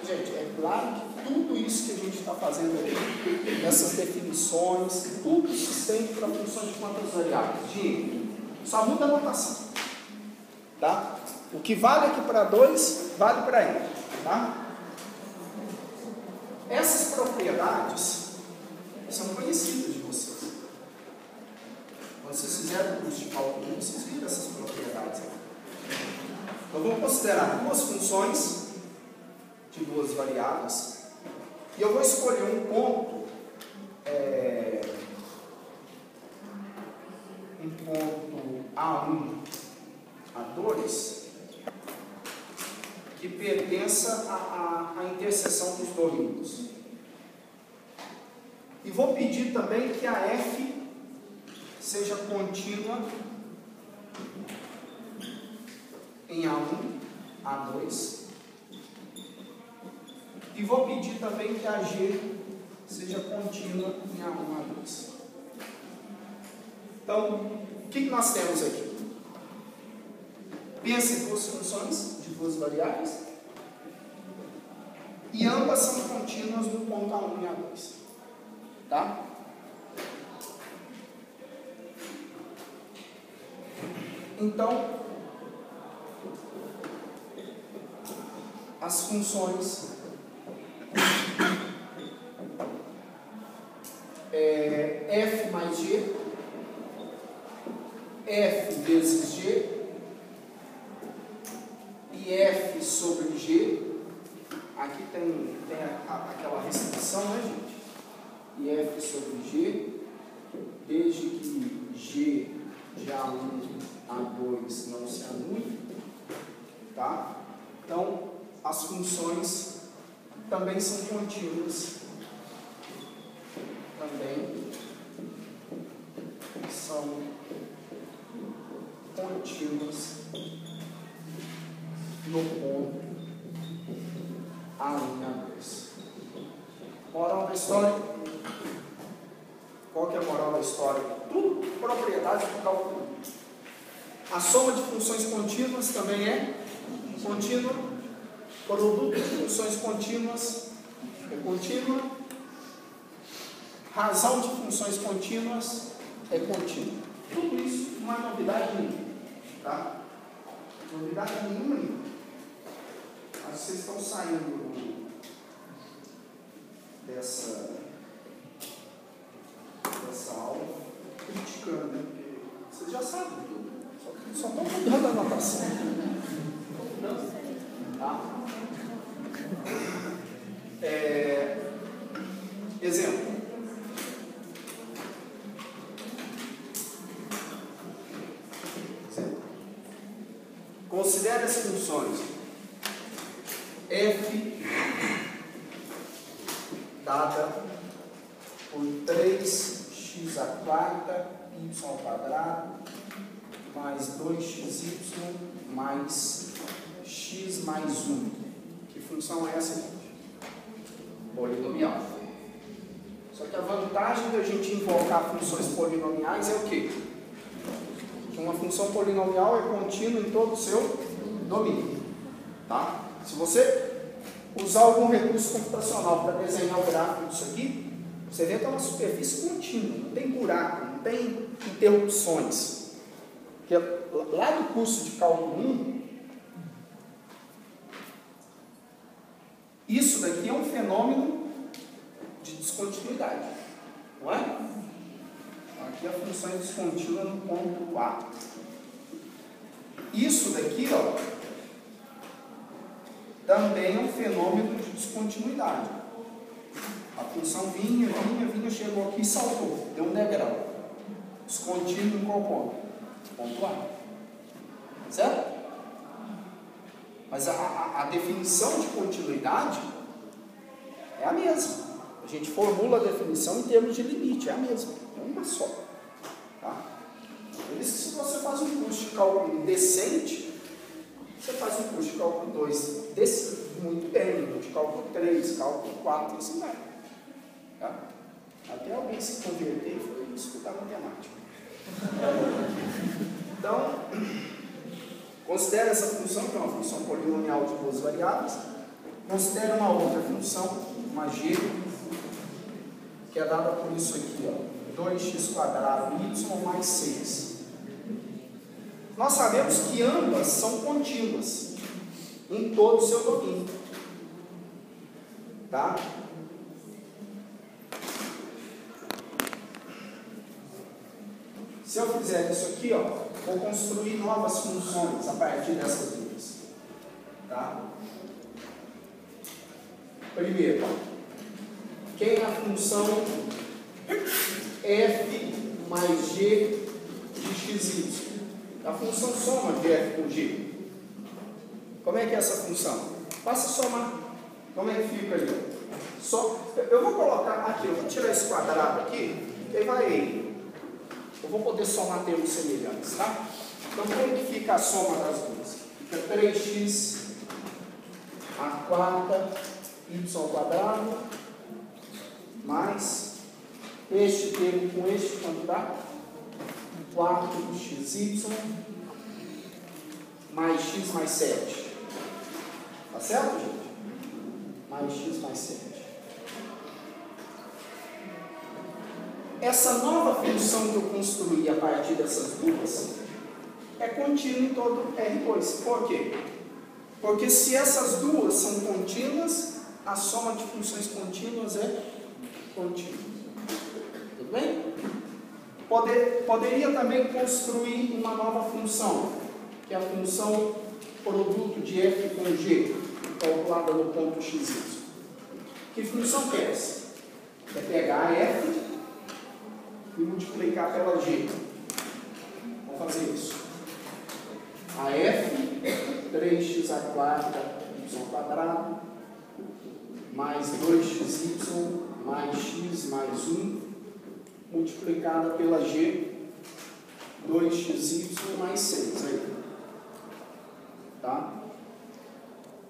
Gente, é claro que tudo isso que a gente está fazendo aqui, essas definições, tudo se estende para funções de quantas variáveis? De só muda a notação. Tá? O que vale aqui para 2, vale para N. Tá? Essas propriedades são conhecidas de vocês. Quando vocês fizeram o curso de cálculo, vocês viram essas propriedades aqui. Então, vamos considerar duas funções de duas variáveis. E eu vou escolher um ponto, A1, A2, que pertença à interseção dos domínios. E vou pedir também que a F seja contínua em A1, A2. E vou pedir também que a G seja contínua em A1, A2. Então, o que nós temos aqui? Pensa em duas funções de duas variáveis. E ambas são contínuas no ponto A1 e A2. Tá? Então, as funções F mais G, F vezes G e F sobre G. Aqui tem aquela restrição, né, gente? E F sobre G, desde que G de A1 A2 não se anule, tá? Então, as funções também são contínuas. Também são contínuas no ponto A1 e A2. Moral da história. Qual que é a moral da história? Tudo propriedade do cálculo. A soma de funções contínuas também é contínua. Produto de funções contínuas é contínua. Razão de funções contínuas é contínua. Tudo isso não é novidade nenhuma. Tá? Novidade nenhuma. Acho que vocês estão saindo dessa aula criticando, né? Porque vocês já sabem tudo. Só estão mudando a anotação. Tá? Exemplo. Considere as funções f dada por 3x à quarta y ao quadrado mais 2xy mais x mais 1. Que função é essa, gente? Polinomial. Só que a vantagem da gente invocar funções polinomiais é o quê? Que uma função polinomial é contínua em todo o seu domínio. Tá? Se você usar algum recurso computacional para desenhar o gráfico disso aqui, você vê que é uma superfície contínua, não tem buraco, não tem interrupções. Porque lá no curso de cálculo 1, isso daqui é um fenômeno de descontinuidade, não é? Aqui a função é descontínua no ponto A. Isso daqui, ó, também é um fenômeno de descontinuidade. A função vinha, chegou aqui e saltou, deu um degrau. Descontínuo em qual ponto? Ponto A. Certo? Mas a definição de continuidade é a mesma. A gente formula a definição em termos de limite, é a mesma. É uma só. Tá? Por isso que se você faz um curso de cálculo decente, você faz gente, cálculo 3, cálculo 4, assim vai. Tá? Até alguém se converter e foi estudar matemática. Então, considere essa função, que é uma função polinomial de duas variáveis. Considere uma outra função, uma g, que é dada por isso aqui, ó, 2x² y mais 6. Nós sabemos que ambas são contínuas em todo o seu domínio. Tá? Se eu fizer isso aqui, ó, vou construir novas funções a partir dessas duas. Tá? Primeiro, quem é a função f mais g de xy? A função soma de f com g. Como é que é essa função? Basta somar. Como é que fica ali? Eu vou colocar aqui, eu vou tirar esse quadrado aqui, e aí vai. Eu vou poder somar termos semelhantes, tá? Então, como que fica a soma das duas? Fica 3x a quarta y² mais este termo com este, quanto dá? 4xy mais x mais 7. Tá certo, gente? Mais x mais 7. Essa nova função que eu construí a partir dessas duas é contínua em todo R2. Por quê? Porque se essas duas são contínuas, a soma de funções contínuas é contínua. Tudo bem? Poderia também construir uma nova função, que é a função produto de f com g, calculada no ponto xy. Que função que é essa? É pegar a f e multiplicar pela g. Vamos fazer isso. A f, 3x² y² mais 2xy mais x mais 1 multiplicada pela g, 2xy mais 6. Aí. Tá?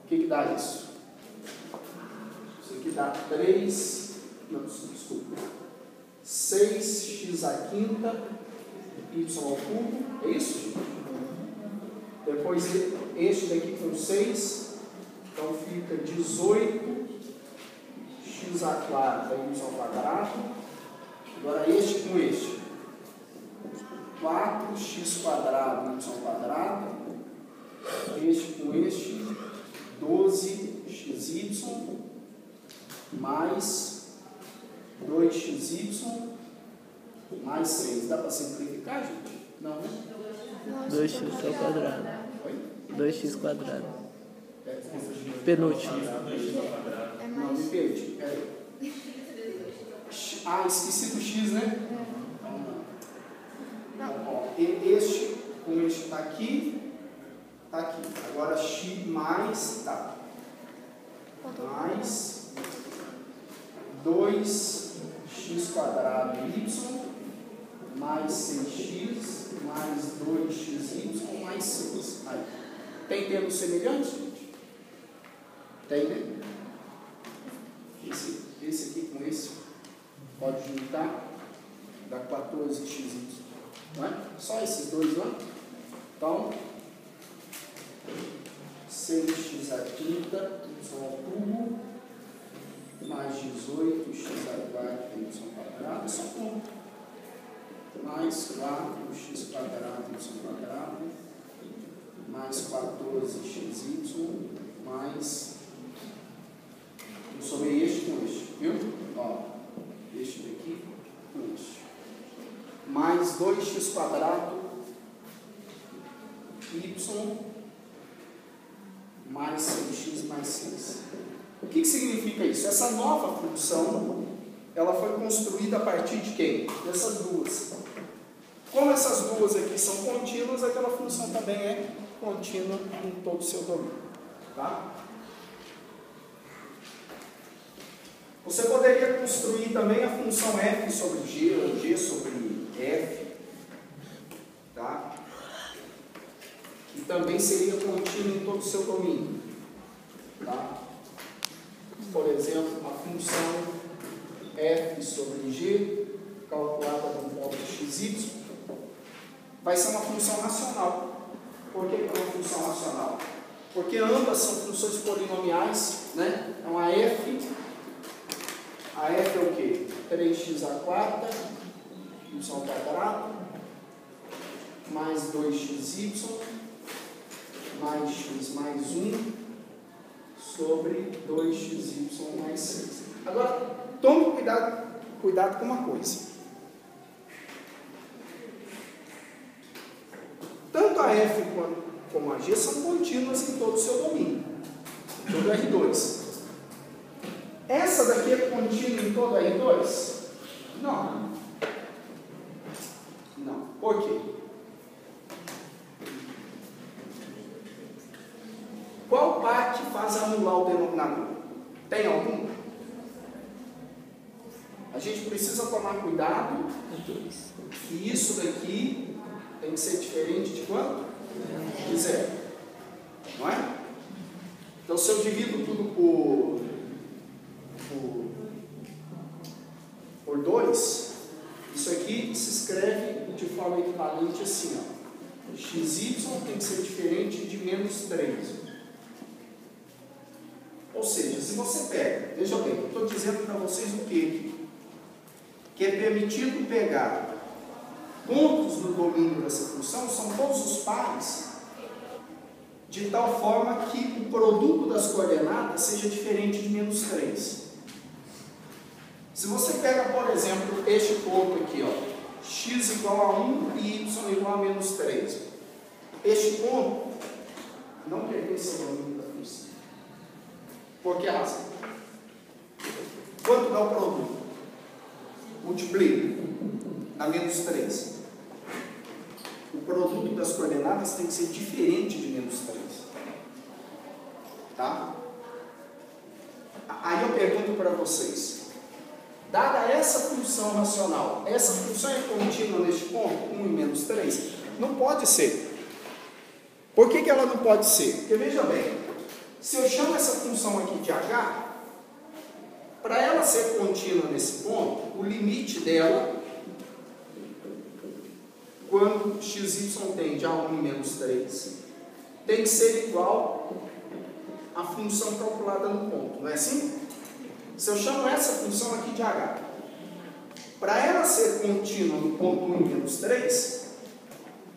O que dá isso? Isso aqui dá 6x à quinta y ao cubo. É isso, gente? Depois este daqui com 6, então fica 18x² y². Agora este com este, 4x² y². Este com este, 12xy mais 2xy mais 6. Dá para simplificar, gente? Não, né? 2x ao quadrado. Oi? 2x². Penúltimo. Não, me perdi. Peraí. Ah, esqueci do x, né? Então, ó, este com este está aqui. Está aqui. Agora x mais, tá. Mais 2x² y mais 6x mais 2xy mais 6. Aí. Tem termos semelhantes, gente? Tem, né? Esse aqui com esse pode juntar, dá 14xy. Não é? Só esses dois, não é? Então, 6x à quinta y ao cubo mais 18x² y², só cubo, mais 4x² y² mais 14xy mais, eu somei este com este, viu? Ó, este daqui com este, mais 2x² y mais 6x mais 6. O que significa isso? Essa nova função, ela foi construída a partir de quem? Dessas duas. Como essas duas aqui são contínuas, aquela função também é contínua em todo o seu domínio. Tá? Você poderia construir também a função f sobre g, ou g sobre f. Tá? E também seria contínua em todo o seu domínio. Tá? por exemplo, a função f sobre g, calculada no ponto xy, vai ser uma função racional. Por que é uma função racional? Porque ambas são funções polinomiais, né? Então a f é o quê? 3x à quarta, y ao quadrado, mais 2xy, mais x mais 1, sobre 2xy mais 6. Agora, tome cuidado com uma coisa. Tanto a f como a g são contínuas em todo o seu domínio, todo R2. Essa daqui é contínua em todo R2? Não. Não. Por quê? Qual parte faz anular o denominador? Tem algum? A gente precisa tomar cuidado que isso daqui tem que ser diferente de quanto? De 0. Não é? Então, se eu divido tudo por 2, isso aqui se escreve de forma equivalente assim, ó. xy tem que ser diferente de menos 3. Ou seja, se você pega, veja bem, eu estou dizendo para vocês o quê? Que é permitido pegar pontos no domínio dessa função, são todos os pares, de tal forma que o produto das coordenadas seja diferente de menos 3. Se você pega, por exemplo, este ponto aqui, ó, x igual a 1 e y igual a menos 3. Este ponto não pertence ao domínio da função. Por que razão? Quanto dá o produto? Multiplica. Dá menos 3. O produto das coordenadas tem que ser diferente de menos 3. Tá? Aí eu pergunto para vocês. Dada essa função racional, essa função é contínua neste ponto, 1 e menos 3? Não pode ser. Por que ela não pode ser? Porque veja bem, se eu chamo essa função aqui de h, para ela ser contínua nesse ponto, o limite dela, quando xy tende a 1 e menos 3, tem que ser igual à função calculada no ponto, não é assim? Se eu chamo essa função aqui de h, para ela ser contínua no ponto 1 e menos 3,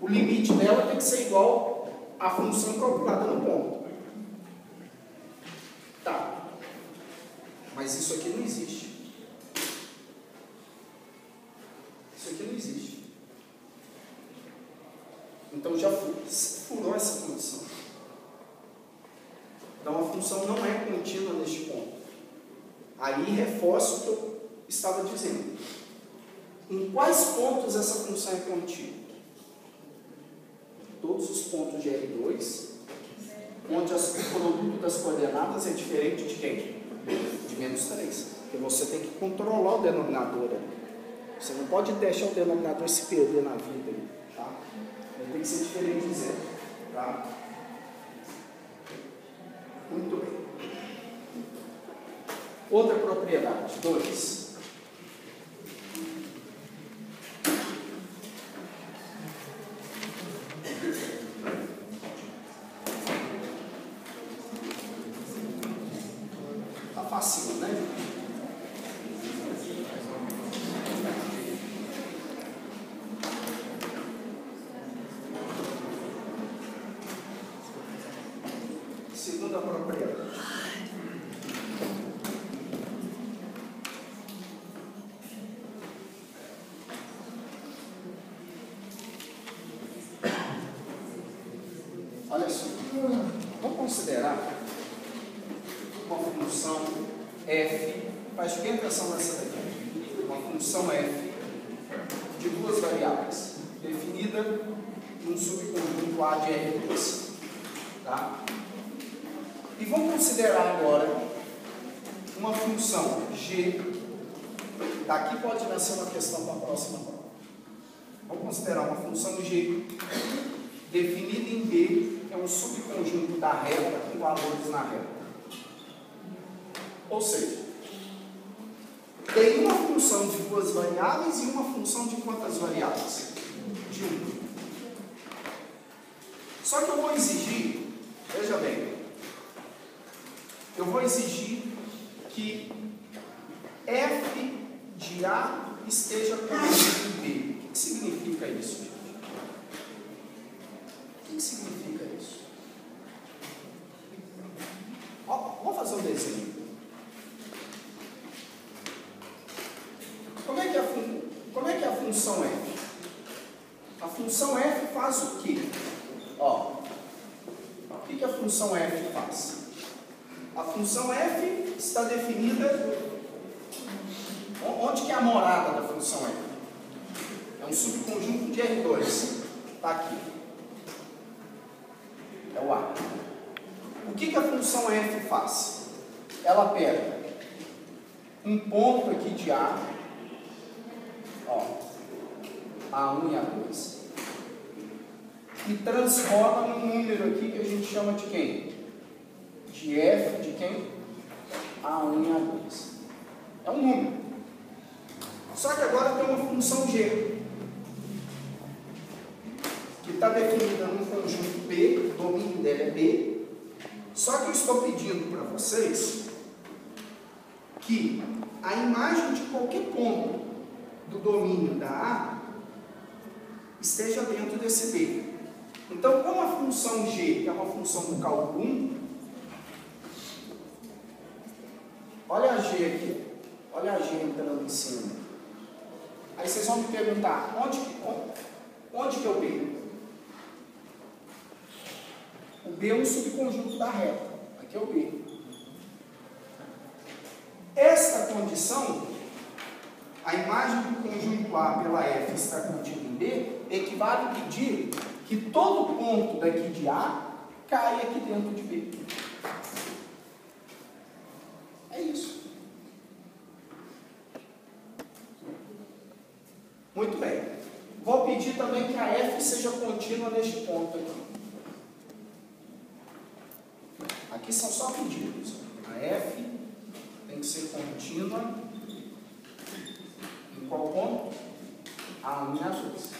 o limite dela tem que ser igual à função calculada no ponto. Tá. Mas isso aqui não existe. Isso aqui não existe. Então já furou essa condição. Então a função não é contínua neste ponto. Aí reforço o que eu estava dizendo. Em quais pontos essa função é contínua? Todos os pontos de R2, onde o produto das coordenadas é diferente de quem? De menos 3. Porque você tem que controlar o denominador. Você não pode deixar o denominador se perder na vida. Tá? Ele tem que ser diferente de 0. Tá? Muito bem. Outra propriedade, 2. Tá facinho, né? Segunda propriedade. Olha só, vamos considerar uma função f, faz bem atenção nessa daqui, uma função f de duas variáveis, definida num subconjunto A de R2. Tá? E vamos considerar agora uma função g, daqui pode nascer uma questão para a próxima prova. Vamos considerar uma função g definida em B, é um subconjunto da reta com valores na reta. Ou seja, tem uma função de duas variáveis e uma função de quantas variáveis? De uma. Só que eu vou exigir, veja bem, eu vou exigir que f de A esteja contínuo em B. O que significa isso, gente? O que significa isso? Ó, vamos fazer um desenho. Como é que é a função f? A função f faz o quê? Ó, o que a função f faz? A função f está definida. Onde que é a morada da função f? É um subconjunto de R2. Está aqui. É o A. O que a função f faz? Ela pega um ponto aqui de A, ó, A1 e A2, e transforma num número aqui que a gente chama de quem? De f de quem? A1 e A2. É um número. Só que agora tem uma função g, que está definida num conjunto B, o domínio dele é B. Só que eu estou pedindo para vocês que a imagem de qualquer ponto do domínio da A esteja dentro desse B. Então, como a função g é uma função do cálculo 1, olha a g aqui, olha a g entrando em cima. Aí vocês vão me perguntar, onde que é o B? O B é um subconjunto da reta. Aqui é o B. Esta condição, a imagem do conjunto A pela F está contida em B, equivale a pedir que todo ponto daqui de A caia aqui dentro de B. É isso. Muito bem. Vou pedir também que a F seja contínua neste ponto aqui. Aqui são só pedidos. A F tem que ser contínua em qual ponto? A1 e A2.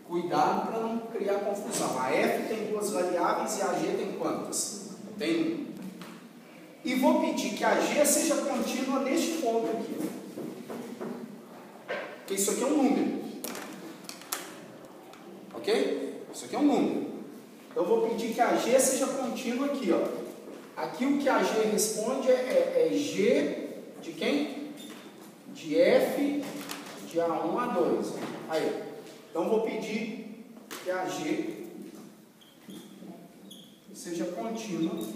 Cuidado para não criar confusão. A F tem duas variáveis e a G tem quantas? Tem 1. E vou pedir que a G seja contínua neste ponto aqui. Porque isso aqui é um número. Ok? Isso aqui é um número. Eu vou pedir que a G seja contínua aqui, ó. Aqui o que a G responde é G de quem? De F de A1 a 2. Aí. Então vou pedir que a G seja contínua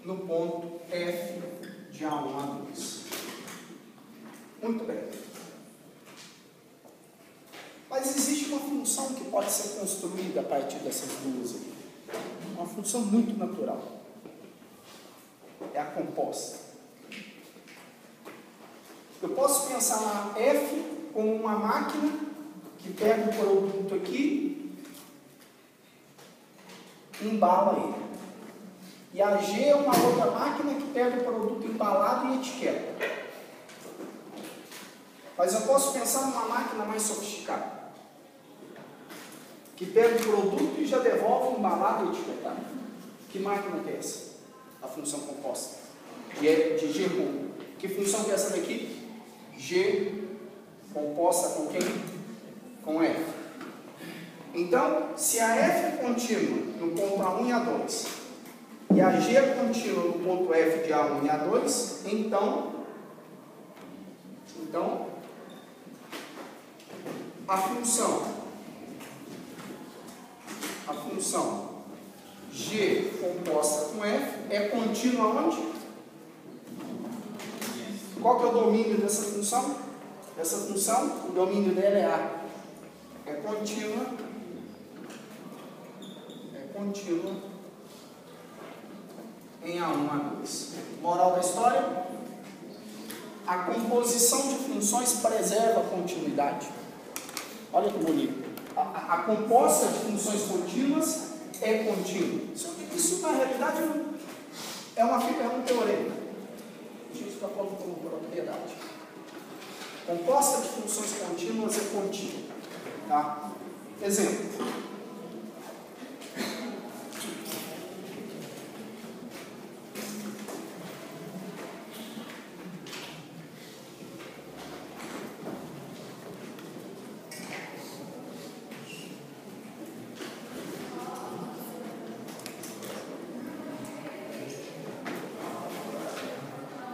no ponto F de A1 a 2. Muito bem. Mas existe uma função que pode ser construída a partir dessas duas aqui. Uma função muito natural. É a composta. Eu posso pensar na F como uma máquina que pega o produto aqui e embala ele. E a G é uma outra máquina que pega o produto embalado e etiqueta. Mas eu posso pensar numa máquina mais sofisticada, que pega o produto e já devolve embalado e etiquetado. Que máquina que é essa? A função composta. De G com. Que função que é essa daqui? G composta com quem? Com F. Então, se a F é contínua no ponto A1 e A2, e a G é contínua no ponto F de A1 e A2, então a função G composta com F é contínua onde? Qual que é o domínio dessa função? Essa função, o domínio dela é A. É contínua em A1 a 2. Moral da história? A composição de funções preserva a continuidade. Olha que bonito. A composta de funções contínuas é contínua. Isso na realidade é um teorema. A gente está falando como propriedade. Composta de funções contínuas é contínua. Tá? Exemplo.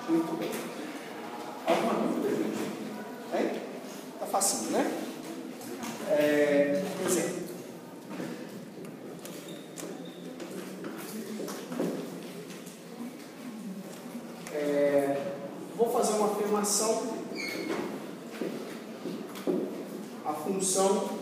Muito bem. Alguma dúvida, gente? Hein? Tá facinho, né? Exemplo. Vou fazer uma afirmação. A função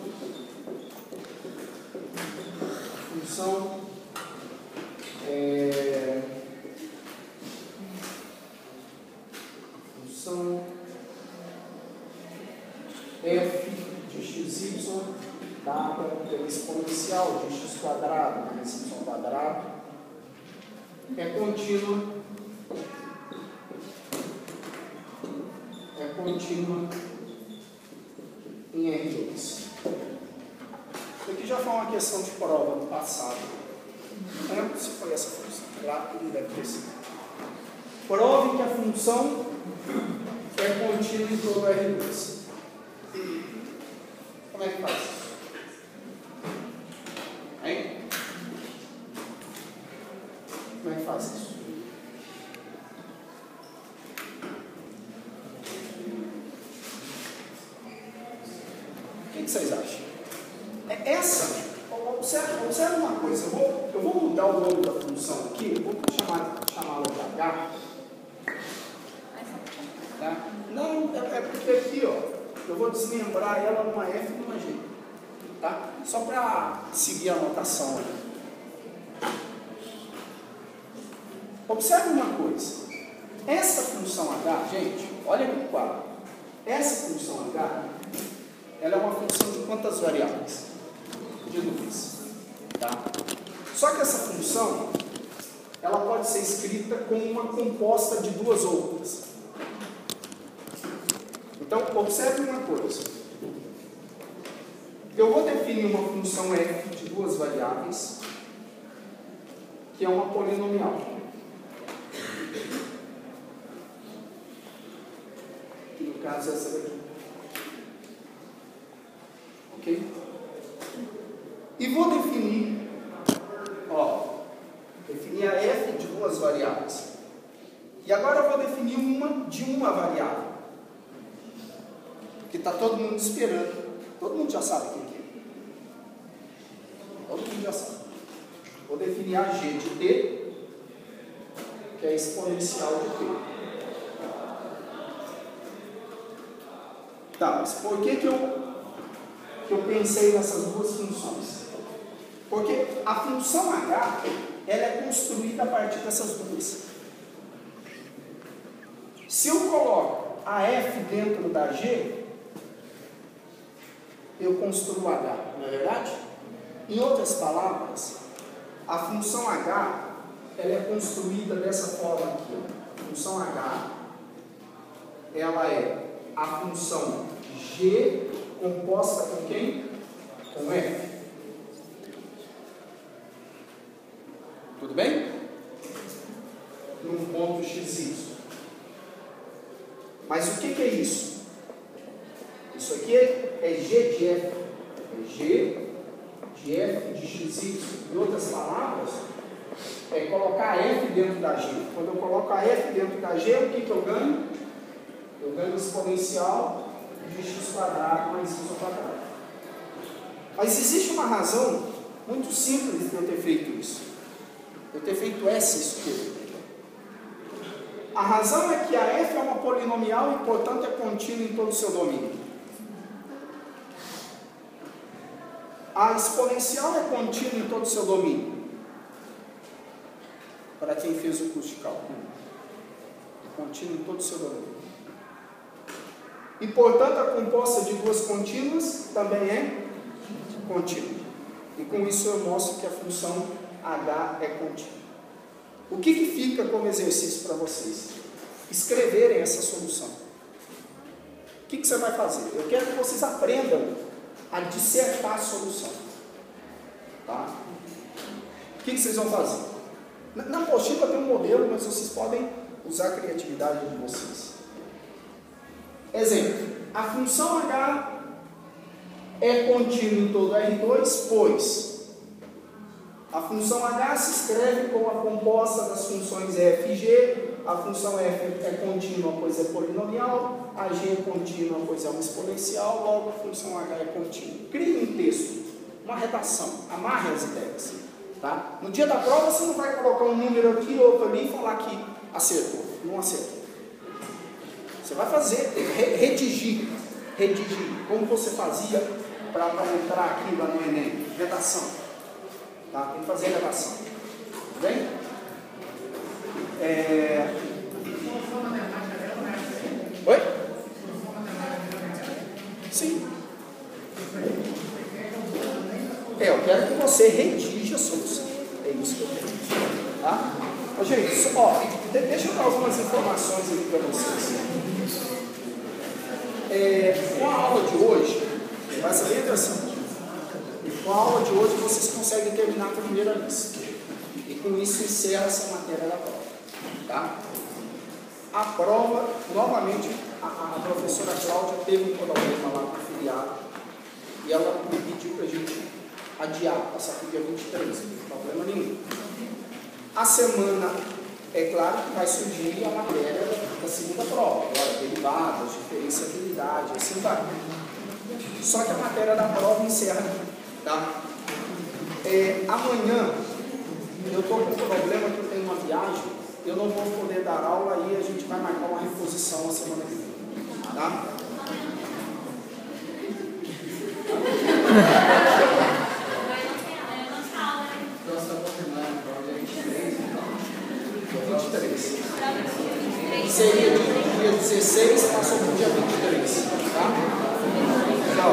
f de xy dada pela exponencial de x quadrado vezes y quadrado é contínua em R2. Isso aqui já foi uma questão de prova do passado. Não lembro se foi essa função. Claro que não deve ter sido. Prove que a função é contínua em todo R2. Como é que faz isso? Hein? Como é que faz isso? O que vocês acham? Observe uma coisa. Eu vou mudar o nome da função aqui. Vou chamá-la de H. Tá? Não, é porque aqui, ó. Eu vou desmembrar ela numa F e numa G. Tá? Só para seguir a notação aí. Observe uma coisa. Essa função H, gente, olha aqui no quadro. Essa função H, ela é uma função de quantas variáveis? De 2. Tá? Só que essa função, ela pode ser escrita como uma composta de duas outras. Então, observe uma coisa. Eu vou definir uma função f de duas variáveis, que é uma polinomial. Que no caso é essa daqui. Ok? E vou definir, definir a f de duas variáveis. E agora eu vou definir uma de uma variável. Que está todo mundo esperando. Todo mundo já sabe quem que é. Todo mundo já sabe. Vou definir a g de t, que é exponencial de t. Tá, mas por que eu pensei nessas duas funções? Porque a função h, ela é construída a partir dessas duas. Se eu coloco a f dentro da g, eu construo h, não é verdade? Em outras palavras, a função h, ela é construída dessa forma aqui. A função h, ela é a função g composta com quem? Com f. Tudo bem? Num ponto xy. Mas o que é isso? Isso aqui é g de f. É g de f de xy. Em outras palavras, é colocar f dentro da g. Quando eu coloco a f dentro da g, o que eu ganho? Eu ganho exponencial de x quadrado mais y quadrado. Mas existe uma razão muito simples de eu ter feito isso. Eu ter feito essa escolha. A razão é que a f é uma polinomial e, portanto, é contínua em todo o seu domínio. A exponencial é contínua em todo o seu domínio. Para quem fez o curso de cálculo. É contínua em todo o seu domínio. E, portanto, a composta de duas contínuas também é contínua. E com isso eu mostro que a função h é contínua. O que fica como exercício para vocês? Escreverem essa solução. O que você vai fazer? Eu quero que vocês aprendam a dissertar a solução. Tá? O que vocês vão fazer? Na apostila tem um modelo, mas vocês podem usar a criatividade de vocês. Exemplo, a função H é contínua em todo R2, pois a função H se escreve como a composta das funções f e g, a função f é contínua, pois é polinomial, a g é contínua, pois é uma exponencial, logo a função H é contínua. Crie um texto, uma redação, amarre as ideias. Tá? No dia da prova você não vai colocar um número aqui, outro ali e falar que acertou, não acertou. Você vai fazer, redigir, como você fazia para entrar aqui lá no Enem, redação. Tá? Tem que fazer redação. Tá bem? Oi? Sim. Eu quero que você redija a solução. É isso que eu quero. Tá? Ô, gente, deixa eu dar algumas informações aqui para vocês. Com a aula de hoje, vai ser bem interessante. Com a aula de hoje, vocês conseguem terminar a primeira lista. E com isso, encerra essa matéria da prova. Tá? A prova, novamente, a professora Cláudia teve um problema lá com o filiado. E ela me pediu para a gente adiar, passar para o dia 23. Não tem problema nenhum. A semana, é claro que vai surgir a matéria da segunda prova. Agora, derivadas, diferenciabilidade, assim vai. Só que a matéria da prova encerra aqui. Tá? Amanhã eu estou com um problema que eu tenho uma viagem, eu não vou poder dar aula e a gente vai marcar uma reposição a semana que vem. Tá? Nós estamos confirmando para o dia 23, então. 23. Seria dia 16, passou para o dia 23. Tá? Tchau.